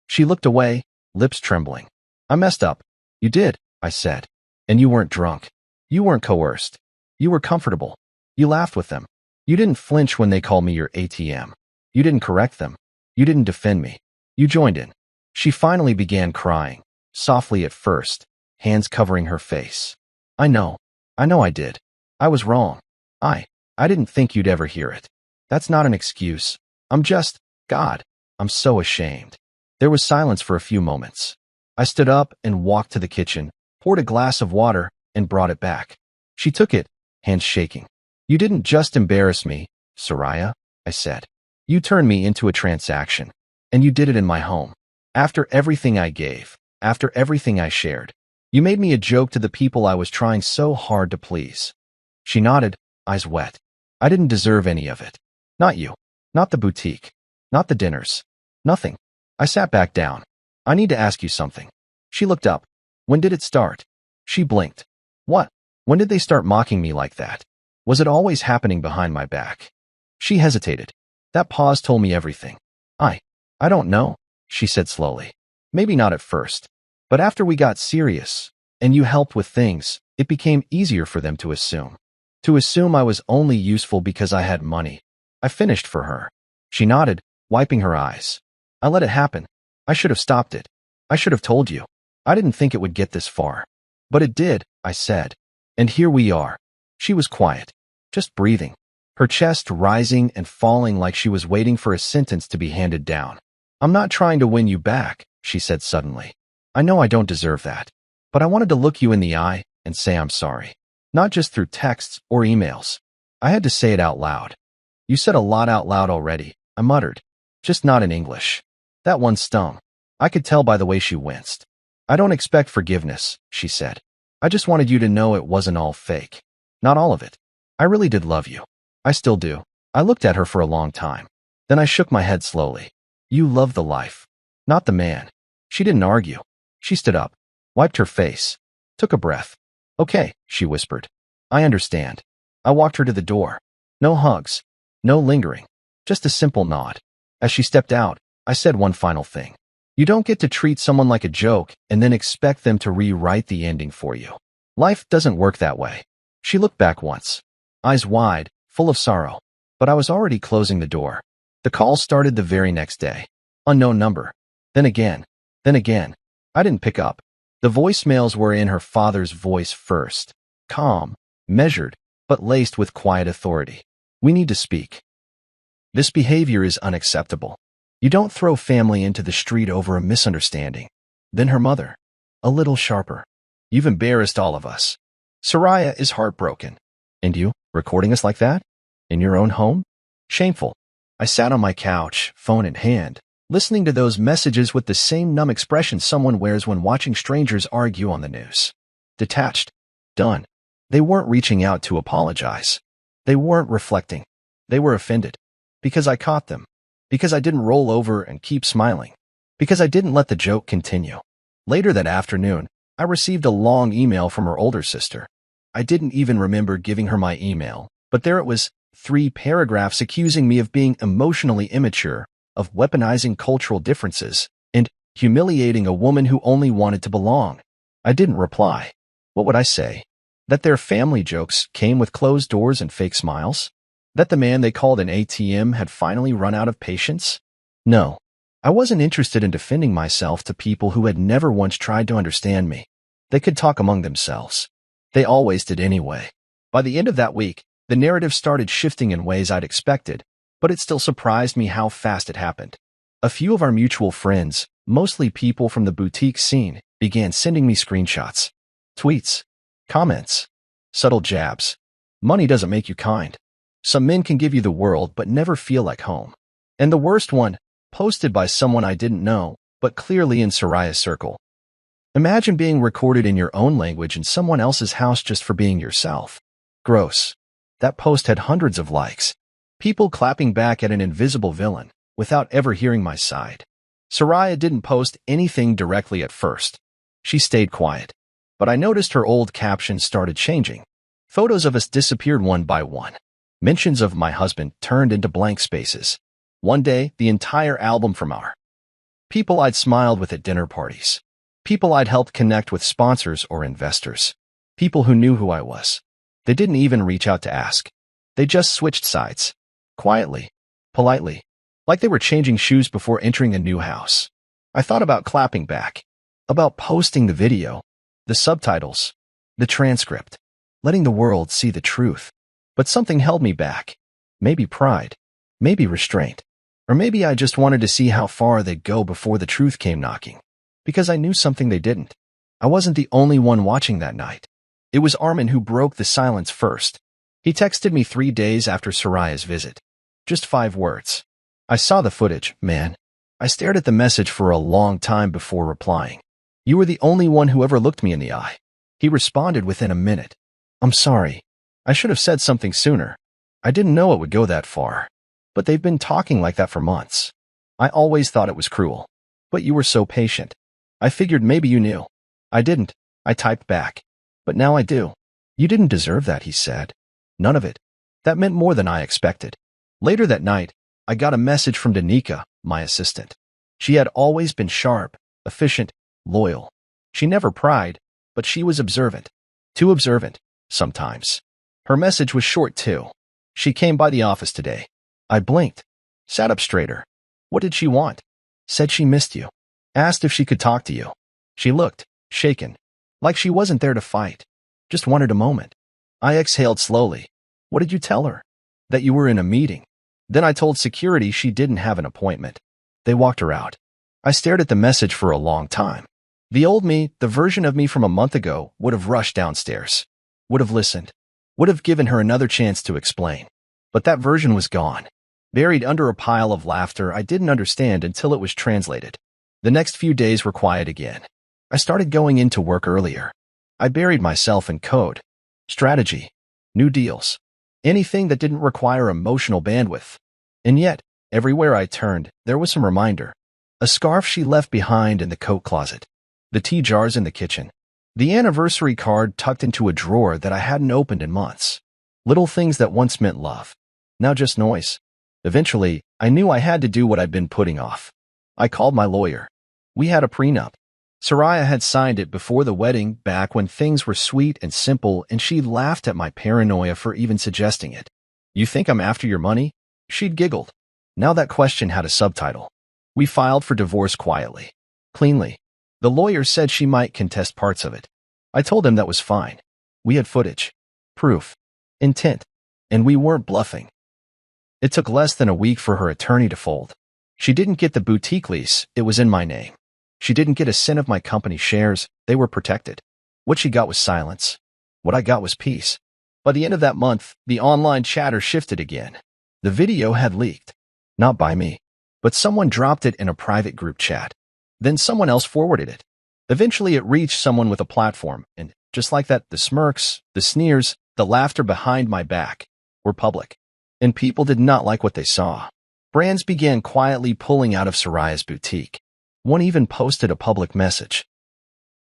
She looked away, lips trembling. I messed up. You did, I said. And you weren't drunk. You weren't coerced. You were comfortable. You laughed with them. You didn't flinch when they called me your ATM. You didn't correct them. You didn't defend me. You joined in. She finally began crying, softly at first, hands covering her face. I know I did. I was wrong. I didn't think you'd ever hear it. That's not an excuse. God, I'm so ashamed. There was silence for a few moments. I stood up and walked to the kitchen, poured a glass of water, and brought it back. She took it, hands shaking. You didn't just embarrass me, Soraya, I said. You turned me into a transaction. And you did it in my home. After everything I gave, after everything I shared. You made me a joke to the people I was trying so hard to please. She nodded, eyes wet. I didn't deserve any of it. Not you. Not the boutique. Not the dinners. Nothing. I sat back down. I need to ask you something. She looked up. When did it start? She blinked. What? When did they start mocking me like that? Was it always happening behind my back? She hesitated. That pause told me everything. I don't know, she said slowly. Maybe not at first. But after we got serious, and you helped with things, it became easier for them to assume. To assume I was only useful because I had money. I finished for her. She nodded, wiping her eyes. I let it happen. I should have stopped it. I should have told you. I didn't think it would get this far. But it did, I said. And here we are. She was quiet, just breathing, her chest rising and falling like she was waiting for a sentence to be handed down. I'm not trying to win you back, she said suddenly. I know I don't deserve that. But I wanted to look you in the eye and say I'm sorry. Not just through texts or emails. I had to say it out loud. You said a lot out loud already, I muttered. Just not in English. That one stung. I could tell by the way she winced. I don't expect forgiveness, she said. I just wanted you to know it wasn't all fake. Not all of it. I really did love you. I still do. I looked at her for a long time. Then I shook my head slowly. You love the life, not the man. She didn't argue. She stood up, wiped her face, took a breath. Okay, she whispered. I understand. I walked her to the door. No hugs, no lingering, just a simple nod. As she stepped out, I said one final thing. You don't get to treat someone like a joke and then expect them to rewrite the ending for you. Life doesn't work that way. She looked back once, eyes wide, full of sorrow. But I was already closing the door. The call started the very next day. Unknown number. Then again. I didn't pick up. The voicemails were in her father's voice first. Calm, measured, but laced with quiet authority. We need to speak. This behavior is unacceptable. You don't throw family into the street over a misunderstanding. Then her mother. A little sharper. You've embarrassed all of us. Soraya is heartbroken. And you, recording us like that? In your own home? Shameful. I sat on my couch, phone in hand, listening to those messages with the same numb expression someone wears when watching strangers argue on the news. Detached. Done. They weren't reaching out to apologize. They weren't reflecting. They were offended. Because I caught them. Because I didn't roll over and keep smiling. Because I didn't let the joke continue. Later that afternoon, I received a long email from her older sister. I didn't even remember giving her my email, but there it was, 3 paragraphs accusing me of being emotionally immature, of weaponizing cultural differences, and humiliating a woman who only wanted to belong. I didn't reply. What would I say? That their family jokes came with closed doors and fake smiles? That the man they called an ATM had finally run out of patience? No. I wasn't interested in defending myself to people who had never once tried to understand me. They could talk among themselves. They always did anyway. By the end of that week, the narrative started shifting in ways I'd expected, but it still surprised me how fast it happened. A few of our mutual friends, mostly people from the boutique scene, began sending me screenshots, tweets, comments, subtle jabs. Money doesn't make you kind. Some men can give you the world but never feel like home. And the worst one, posted by someone I didn't know, but clearly in Soraya's circle. Imagine being recorded in your own language in someone else's house just for being yourself. Gross. That post had hundreds of likes. People clapping back at an invisible villain, without ever hearing my side. Soraya didn't post anything directly at first. She stayed quiet. But I noticed her old captions started changing. Photos of us disappeared one by one. Mentions of my husband turned into blank spaces. One day, the entire album from our people I'd smiled with at dinner parties. People I'd helped connect with sponsors or investors. People who knew who I was. They didn't even reach out to ask. They just switched sides. Quietly. Politely. Like they were changing shoes before entering a new house. I thought about clapping back. About posting the video. The subtitles. The transcript. Letting the world see the truth. But something held me back. Maybe pride. Maybe restraint. Or maybe I just wanted to see how far they'd go before the truth came knocking. Because I knew something they didn't. I wasn't the only one watching that night. It was Armin who broke the silence first. He texted me 3 days after Soraya's visit. Just 5 words. I saw the footage, man. I stared at the message for a long time before replying. You were the only one who ever looked me in the eye. He responded within a minute. I'm sorry. I should have said something sooner. I didn't know it would go that far. But they've been talking like that for months. I always thought it was cruel. But you were so patient. I figured maybe you knew. I didn't. I typed back. But now I do. You didn't deserve that, he said. None of it. That meant more than I expected. Later that night, I got a message from Danica, my assistant. She had always been sharp, efficient, loyal. She never pried, but she was observant. Too observant, sometimes. Her message was short, too. She came by the office today. I blinked. Sat up straighter. What did she want? Said she missed you. Asked if she could talk to you. She looked, shaken. Like she wasn't there to fight. Just wanted a moment. I exhaled slowly. What did you tell her? That you were in a meeting. Then I told security she didn't have an appointment. They walked her out. I stared at the message for a long time. The old me, the version of me from a month ago, would have rushed downstairs. Would have listened. Would have given her another chance to explain. But that version was gone. Buried under a pile of laughter I didn't understand until it was translated. The next few days were quiet again. I started going into work earlier. I buried myself in code, strategy, new deals, anything that didn't require emotional bandwidth. And yet, everywhere I turned, there was some reminder. A scarf she left behind in the coat closet. The tea jars in the kitchen. The anniversary card tucked into a drawer that I hadn't opened in months. Little things that once meant love. Now just noise. Eventually, I knew I had to do what I'd been putting off. I called my lawyer. We had a prenup. Soraya had signed it before the wedding, back when things were sweet and simple, and she laughed at my paranoia for even suggesting it. You think I'm after your money? She'd giggled. Now that question had a subtitle. We filed for divorce quietly. Cleanly. The lawyer said she might contest parts of it. I told him that was fine. We had footage. Proof. Intent. And we weren't bluffing. It took less than a week for her attorney to fold. She didn't get the boutique lease, it was in my name. She didn't get a cent of my company shares, they were protected. What she got was silence. What I got was peace. By the end of that month, the online chatter shifted again. The video had leaked. Not by me. But someone dropped it in a private group chat. Then someone else forwarded it. Eventually it reached someone with a platform, and just like that, the smirks, the sneers, the laughter behind my back were public. And people did not like what they saw. Brands began quietly pulling out of Soraya's boutique. One even posted a public message.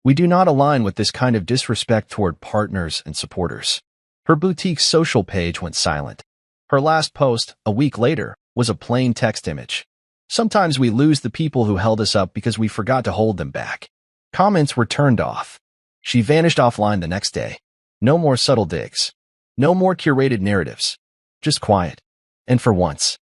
We do not align with this kind of disrespect toward partners and supporters. Her boutique's social page went silent. Her last post, a week later, was a plain text image. Sometimes we lose the people who held us up because we forgot to hold them back. Comments were turned off. She vanished offline the next day. No more subtle digs. No more curated narratives. Just quiet. And for once,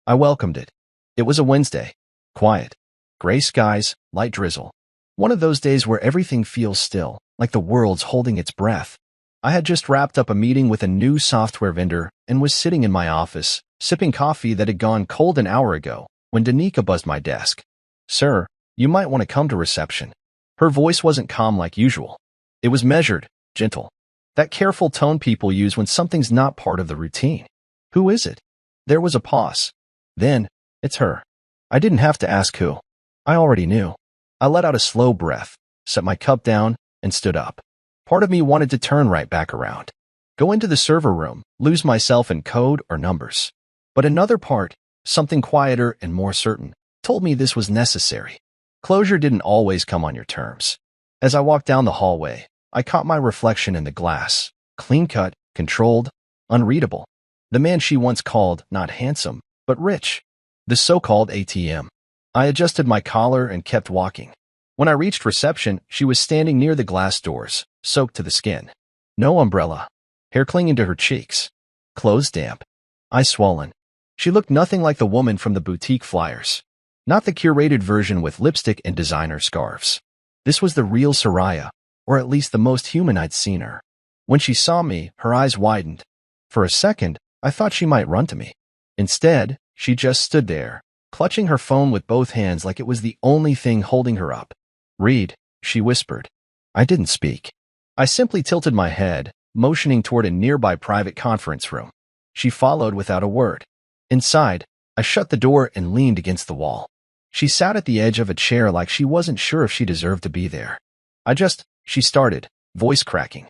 I welcomed it. It was a Wednesday. Quiet. Gray skies, light drizzle. One of those days where everything feels still, like the world's holding its breath. I had just wrapped up a meeting with a new software vendor and was sitting in my office, sipping coffee that had gone cold an hour ago, when Danica buzzed my desk. Sir, you might want to come to reception. Her voice wasn't calm like usual. It was measured, gentle. That careful tone people use when something's not part of the routine. Who is it? There was a pause. Then, it's her. I didn't have to ask who. I already knew. I let out a slow breath, set my cup down, and stood up. Part of me wanted to turn right back around. Go into the server room, lose myself in code or numbers. But another part, something quieter and more certain, told me this was necessary. Closure didn't always come on your terms. As I walked down the hallway, I caught my reflection in the glass, clean-cut, controlled, unreadable. The man she once called not handsome, but rich. The so-called ATM. I adjusted my collar and kept walking. When I reached reception, she was standing near the glass doors, soaked to the skin. No umbrella. Hair clinging to her cheeks. Clothes damp. Eyes swollen. She looked nothing like the woman from the boutique flyers. Not the curated version with lipstick and designer scarves. This was the real Soraya, or at least the most human I'd seen her. When she saw me, her eyes widened. For a second, I thought she might run to me. Instead, she just stood there, clutching her phone with both hands like it was the only thing holding her up. Read, she whispered. I didn't speak. I simply tilted my head, motioning toward a nearby private conference room. She followed without a word. Inside, I shut the door and leaned against the wall. She sat at the edge of a chair like she wasn't sure if she deserved to be there. She started, voice cracking.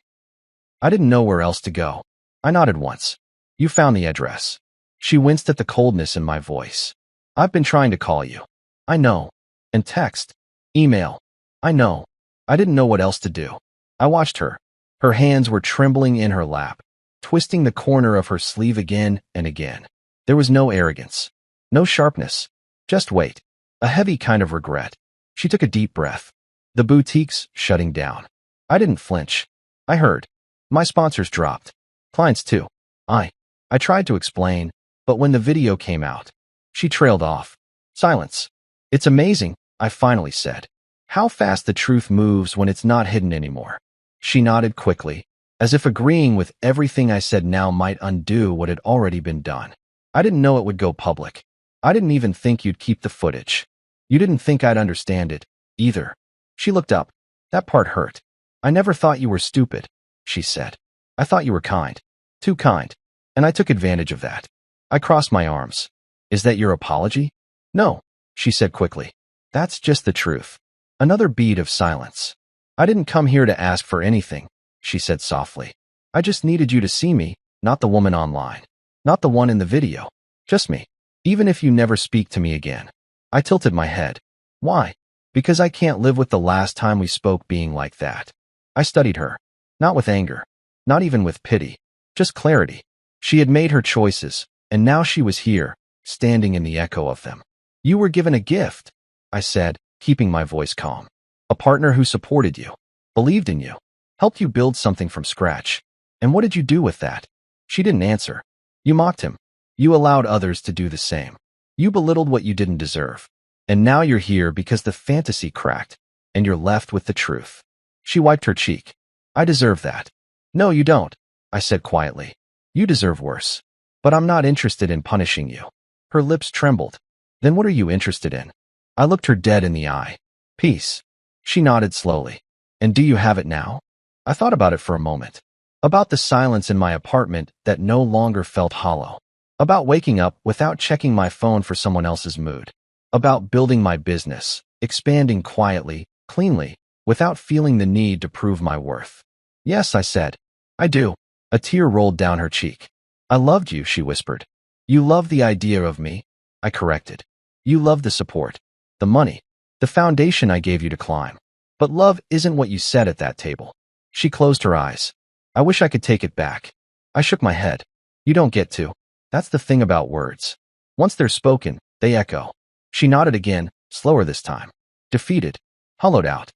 I didn't know where else to go. I nodded once. You found the address. She winced at the coldness in my voice. I've been trying to call you. I know. And text. Email. I know. I didn't know what else to do. I watched her. Her hands were trembling in her lap, twisting the corner of her sleeve again and again. There was no arrogance. No sharpness. Just weight. A heavy kind of regret. She took a deep breath. The boutique's shutting down. I didn't flinch. I heard. My sponsors dropped. Clients too. I tried to explain, but when the video came out, she trailed off. Silence. It's amazing, I finally said. How fast the truth moves when it's not hidden anymore. She nodded quickly, as if agreeing with everything I said now might undo what had already been done. I didn't know it would go public. I didn't even think you'd keep the footage. You didn't think I'd understand it, either. She looked up. That part hurt. I never thought you were stupid, she said. I thought you were kind. Too kind. And I took advantage of that. I crossed my arms. Is that your apology? No, she said quickly. That's just the truth. Another beat of silence. I didn't come here to ask for anything, she said softly. I just needed you to see me, not the woman online. Not the one in the video. Just me. Even if you never speak to me again. I tilted my head. Why? Because I can't live with the last time we spoke being like that. I studied her. Not with anger. Not even with pity. Just clarity. She had made her choices, and now she was here, standing in the echo of them. You were given a gift, I said, keeping my voice calm. A partner who supported you, believed in you, helped you build something from scratch. And what did you do with that? She didn't answer. You mocked him. You allowed others to do the same. You belittled what you didn't deserve. And now you're here because the fantasy cracked, and you're left with the truth. She wiped her cheek. I deserve that. No, you don't, I said quietly. You deserve worse. But I'm not interested in punishing you. Her lips trembled. Then what are you interested in? I looked her dead in the eye. Peace. She nodded slowly. And do you have it now? I thought about it for a moment. About the silence in my apartment that no longer felt hollow. About waking up without checking my phone for someone else's mood. About building my business, expanding quietly, cleanly, without feeling the need to prove my worth. Yes, I said. I do. A tear rolled down her cheek. I loved you, she whispered. You loved the idea of me, I corrected. You loved the support, the money, the foundation I gave you to climb. But love isn't what you said at that table. She closed her eyes. I wish I could take it back. I shook my head. You don't get to. That's the thing about words. Once they're spoken, they echo. She nodded again, slower this time. Defeated. Hollowed out.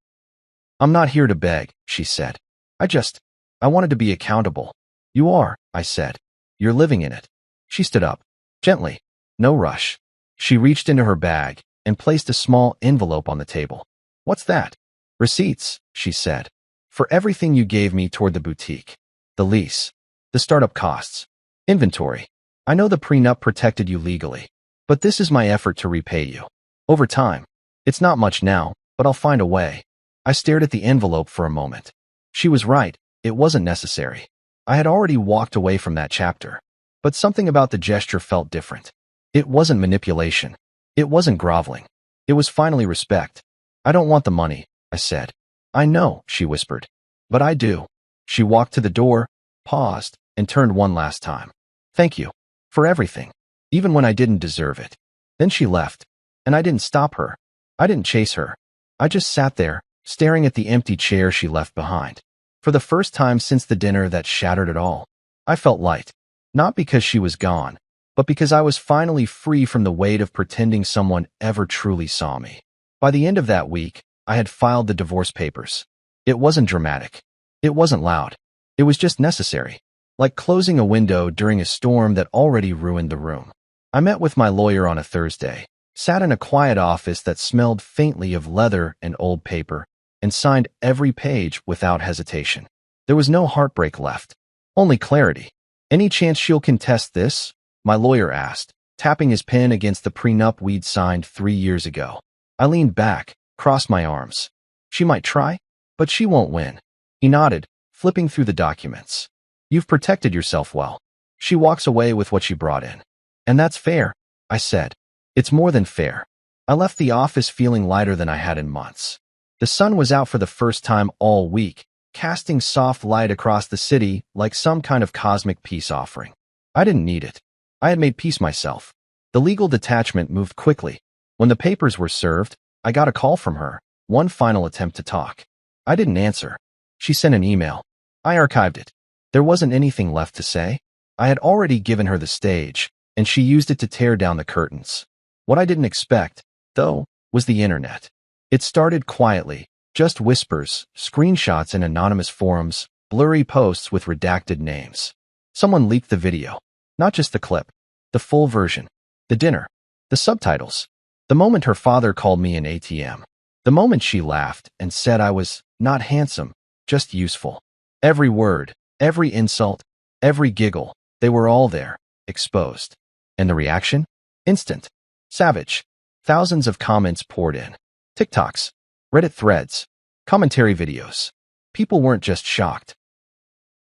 I'm not here to beg, she said. I wanted to be accountable. You are, I said. You're living in it. She stood up. Gently. No rush. She reached into her bag and placed a small envelope on the table. What's that? Receipts, she said. For everything you gave me toward the boutique. The lease. The startup costs. Inventory. I know the prenup protected you legally. But this is my effort to repay you. Over time. It's not much now, but I'll find a way. I stared at the envelope for a moment. She was right. It wasn't necessary. I had already walked away from that chapter. But something about the gesture felt different. It wasn't manipulation. It wasn't groveling. It was finally respect. I don't want the money, I said. I know, she whispered. But I do. She walked to the door, paused, and turned one last time. Thank you. For everything. Even when I didn't deserve it. Then she left. And I didn't stop her. I didn't chase her. I just sat there, staring at the empty chair she left behind. For the first time since the dinner that shattered it all, I felt light. Not because she was gone, but because I was finally free from the weight of pretending someone ever truly saw me. By the end of that week, I had filed the divorce papers. It wasn't dramatic. It wasn't loud. It was just necessary. Like closing a window during a storm that already ruined the room. I met with my lawyer on a Thursday, sat in a quiet office that smelled faintly of leather and old paper, and signed every page without hesitation. There was no heartbreak left. Only clarity. Any chance she'll contest this? My lawyer asked, tapping his pen against the prenup we'd signed 3 years ago. I leaned back, crossed my arms. She might try, but she won't win. He nodded, flipping through the documents. You've protected yourself well. She walks away with what she brought in. And that's fair, I said. It's more than fair. I left the office feeling lighter than I had in months. The sun was out for the first time all week, casting soft light across the city like some kind of cosmic peace offering. I didn't need it. I had made peace myself. The legal detachment moved quickly. When the papers were served, I got a call from her, one final attempt to talk. I didn't answer. She sent an email. I archived it. There wasn't anything left to say. I had already given her the stage, and she used it to tear down the curtains. What I didn't expect, though, was the internet. It started quietly, just whispers, screenshots in anonymous forums, blurry posts with redacted names. Someone leaked the video. Not just the clip. The full version. The dinner. The subtitles. The moment her father called me an ATM. The moment she laughed and said I was not handsome, just useful. Every word, every insult, every giggle, they were all there, exposed. And the reaction? Instant. Savage. Thousands of comments poured in. TikToks, Reddit threads, commentary videos. People weren't just shocked.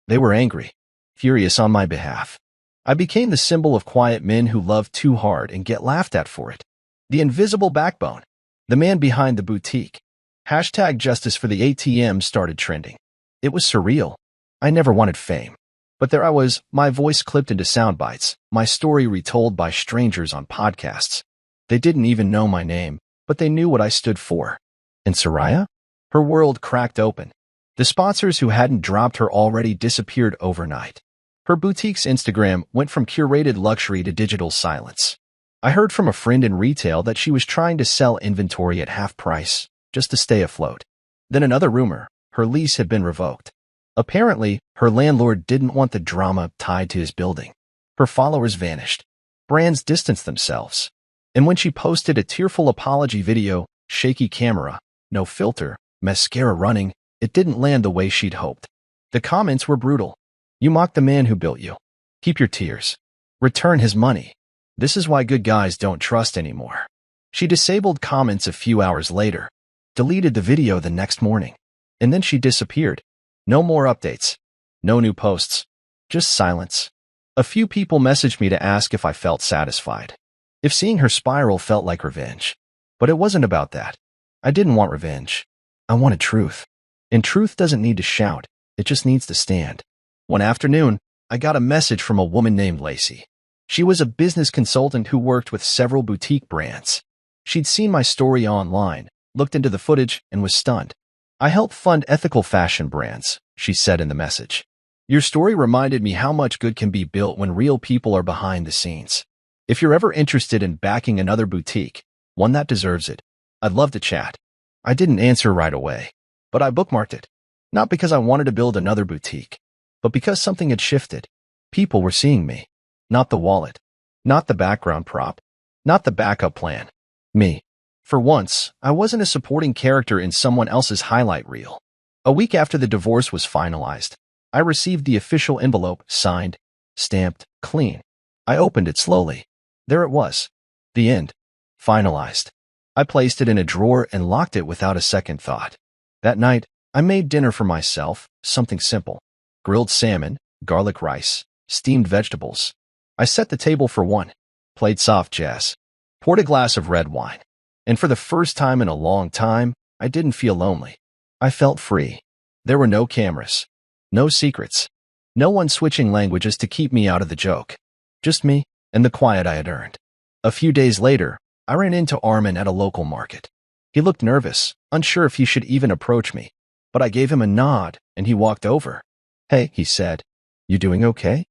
They were angry, furious on my behalf. I became the symbol of quiet men who love too hard and get laughed at for it. The invisible backbone. The man behind the boutique. Hashtag justice for the ATM started trending. It was surreal. I never wanted fame. But there I was, my voice clipped into sound bites, my story retold by strangers on podcasts. They didn't even know my name, but they knew what I stood for. And Soraya? Her world cracked open. The sponsors who hadn't dropped her already disappeared overnight. Her boutique's Instagram went from curated luxury to digital silence. I heard from a friend in retail that she was trying to sell inventory at half price, just to stay afloat. Then another rumor, her lease had been revoked. Apparently, her landlord didn't want the drama tied to his building. Her followers vanished. Brands distanced themselves. And when she posted a tearful apology video, shaky camera, no filter, mascara running, it didn't land the way she'd hoped. The comments were brutal. You mocked the man who built you. Keep your tears. Return his money. This is why good guys don't trust anymore. She disabled comments a few hours later, deleted the video the next morning, and then she disappeared. No more updates. No new posts. Just silence. A few people messaged me to ask if I felt satisfied. If seeing her spiral felt like revenge. But it wasn't about that. I didn't want revenge. I wanted truth. And truth doesn't need to shout. It just needs to stand. One afternoon, I got a message from a woman named Lacey. She was a business consultant who worked with several boutique brands. She'd seen my story online, looked into the footage, and was stunned. I help fund ethical fashion brands, she said in the message. Your story reminded me how much good can be built when real people are behind the scenes. If you're ever interested in backing another boutique, one that deserves it, I'd love to chat. I didn't answer right away, but I bookmarked it. Not because I wanted to build another boutique, but because something had shifted. People were seeing me. Not the wallet. Not the background prop. Not the backup plan. Me. For once, I wasn't a supporting character in someone else's highlight reel. A week after the divorce was finalized, I received the official envelope, signed, stamped, clean. I opened it slowly. There it was. The end. Finalized. I placed it in a drawer and locked it without a second thought. That night, I made dinner for myself, something simple. Grilled salmon, garlic rice, steamed vegetables. I set the table for one, played soft jazz, poured a glass of red wine. And for the first time in a long time, I didn't feel lonely. I felt free. There were no cameras, no secrets, no one switching languages to keep me out of the joke. Just me and the quiet I had earned. A few days later, I ran into Armin at a local market. He looked nervous, unsure if he should even approach me, but I gave him a nod and he walked over. Hey, he said, you doing okay?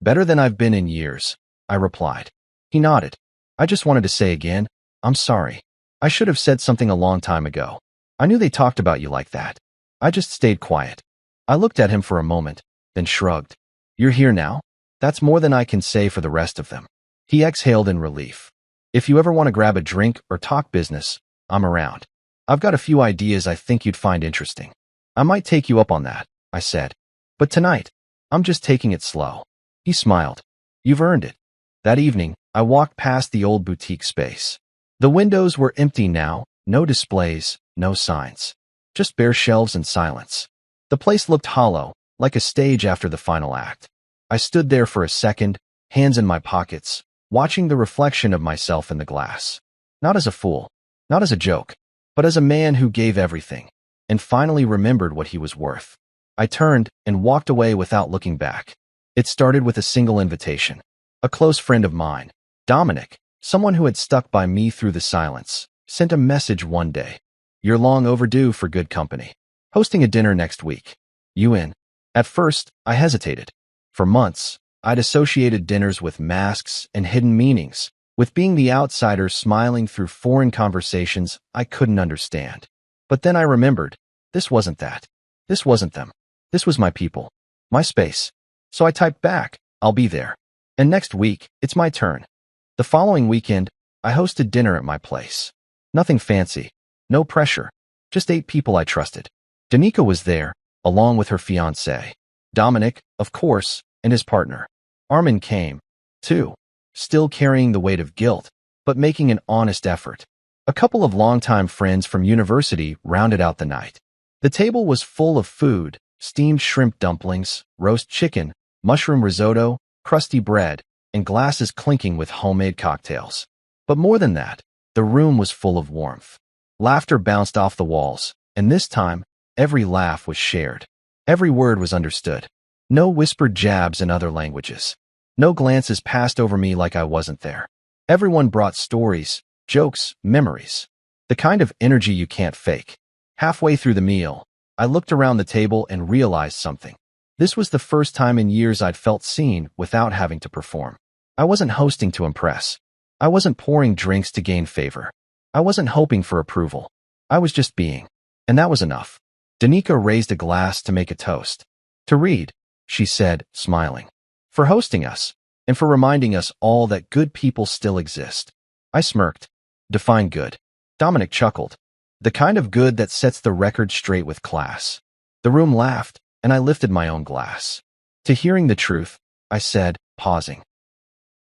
Better than I've been in years, I replied. He nodded. I just wanted to say again, I'm sorry. I should have said something a long time ago. I knew they talked about you like that. I just stayed quiet. I looked at him for a moment, then shrugged. You're here now? That's more than I can say for the rest of them. He exhaled in relief. If you ever want to grab a drink or talk business, I'm around. I've got a few ideas I think you'd find interesting. I might take you up on that, I said. But tonight, I'm just taking it slow. He smiled. You've earned it. That evening, I walked past the old boutique space. The windows were empty now, no displays, no signs. Just bare shelves and silence. The place looked hollow, like a stage after the final act. I stood there for a second, hands in my pockets, watching the reflection of myself in the glass. Not as a fool, not as a joke, but as a man who gave everything and finally remembered what he was worth. I turned and walked away without looking back. It started with a single invitation. A close friend of mine, Dominic, someone who had stuck by me through the silence, sent a message one day. "You're long overdue for good company. Hosting a dinner next week. You in?" At first, I hesitated. For months, I'd associated dinners with masks and hidden meanings, with being the outsider smiling through foreign conversations I couldn't understand. But then I remembered, this wasn't that. This wasn't them. This was my people. My space. So I typed back, "I'll be there." And next week, it's my turn. The following weekend, I hosted dinner at my place. Nothing fancy. No pressure. Just 8 people I trusted. Danica was there, along with her fiancé. Dominic, of course, and his partner. Armin came, too, still carrying the weight of guilt, but making an honest effort. A couple of longtime friends from university rounded out the night. The table was full of food: steamed shrimp dumplings, roast chicken, mushroom risotto, crusty bread, and glasses clinking with homemade cocktails. But more than that, the room was full of warmth. Laughter bounced off the walls, and this time, every laugh was shared. Every word was understood. No whispered jabs in other languages. No glances passed over me like I wasn't there. Everyone brought stories, jokes, memories. The kind of energy you can't fake. Halfway through the meal, I looked around the table and realized something. This was the first time in years I'd felt seen without having to perform. I wasn't hosting to impress. I wasn't pouring drinks to gain favor. I wasn't hoping for approval. I was just being. And that was enough. Danica raised a glass to make a toast. "To Reed," she said, smiling. "For hosting us, and for reminding us all that good people still exist." I smirked. "Define good." Dominic chuckled. "The kind of good that sets the record straight with class." The room laughed, and I lifted my own glass. "To hearing the truth," I said, pausing.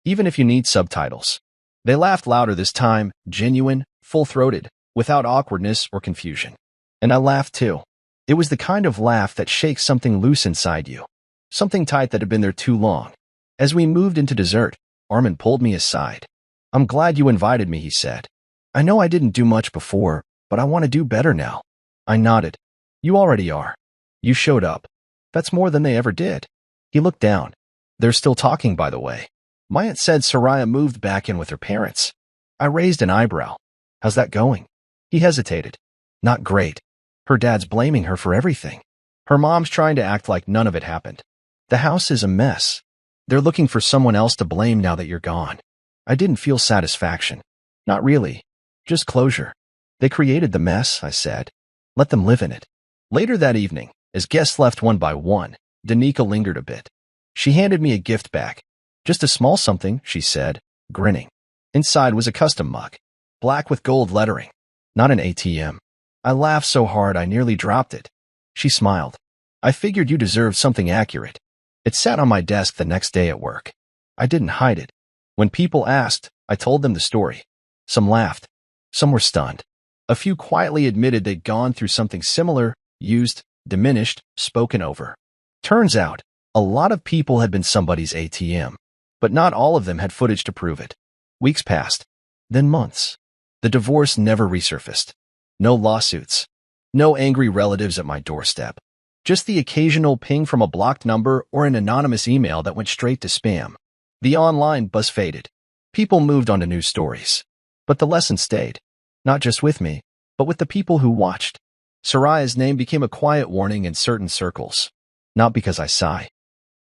"Even if you need subtitles." They laughed louder this time, genuine, full-throated, without awkwardness or confusion. And I laughed too. It was the kind of laugh that shakes something loose inside you. Something tight that had been there too long. As we moved into dessert, Armin pulled me aside. "I'm glad you invited me," he said. "I know I didn't do much before, but I want to do better now." I nodded. "You already are. You showed up. That's more than they ever did." He looked down. "They're still talking, by the way. My aunt said Soraya moved back in with her parents." I raised an eyebrow. "How's that going?" He hesitated. "Not great. Her dad's blaming her for everything. Her mom's trying to act like none of it happened. The house is a mess. They're looking for someone else to blame now that you're gone." I didn't feel satisfaction. Not really. Just closure. "They created the mess," I said. "Let them live in it." Later that evening, as guests left one by one, Danica lingered a bit. She handed me a gift bag. "Just a small something," she said, grinning. Inside was a custom mug, black with gold lettering. Not an ATM. I laughed so hard I nearly dropped it. She smiled. "I figured you deserved something accurate." It sat on my desk the next day at work. I didn't hide it. When people asked, I told them the story. Some laughed. Some were stunned. A few quietly admitted they'd gone through something similar, used, diminished, spoken over. Turns out, a lot of people had been somebody's ATM, but not all of them had footage to prove it. Weeks passed, then months. The divorce never resurfaced. No lawsuits. No angry relatives at my doorstep. Just the occasional ping from a blocked number or an anonymous email that went straight to spam. The online buzz faded. People moved on to new stories. But the lesson stayed. Not just with me, but with the people who watched. Soraya's name became a quiet warning in certain circles. Not because I sigh.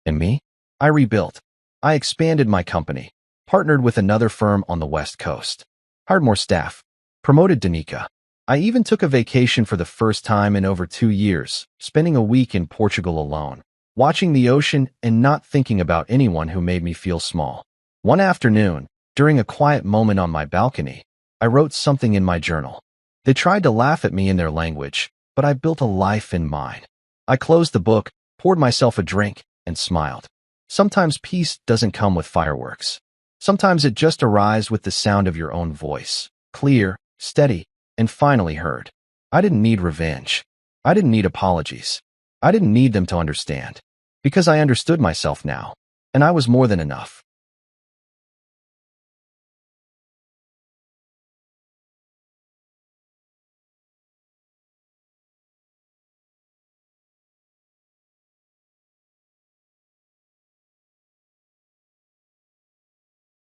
And me? I rebuilt. I expanded my company. Partnered with another firm on the West Coast. Hired more staff. Promoted Danica. I even took a vacation for the first time in over 2 years, spending a week in Portugal alone, watching the ocean and not thinking about anyone who made me feel small. One afternoon, during a quiet moment on my balcony, I wrote something in my journal. They tried to laugh at me in their language, but I built a life in mine. I closed the book, poured myself a drink, and smiled. Sometimes peace doesn't come with fireworks. Sometimes it just arrives with the sound of your own voice, clear, steady, and finally heard. I didn't need revenge. I didn't need apologies. I didn't need them to understand. Because I understood myself now, and I was more than enough.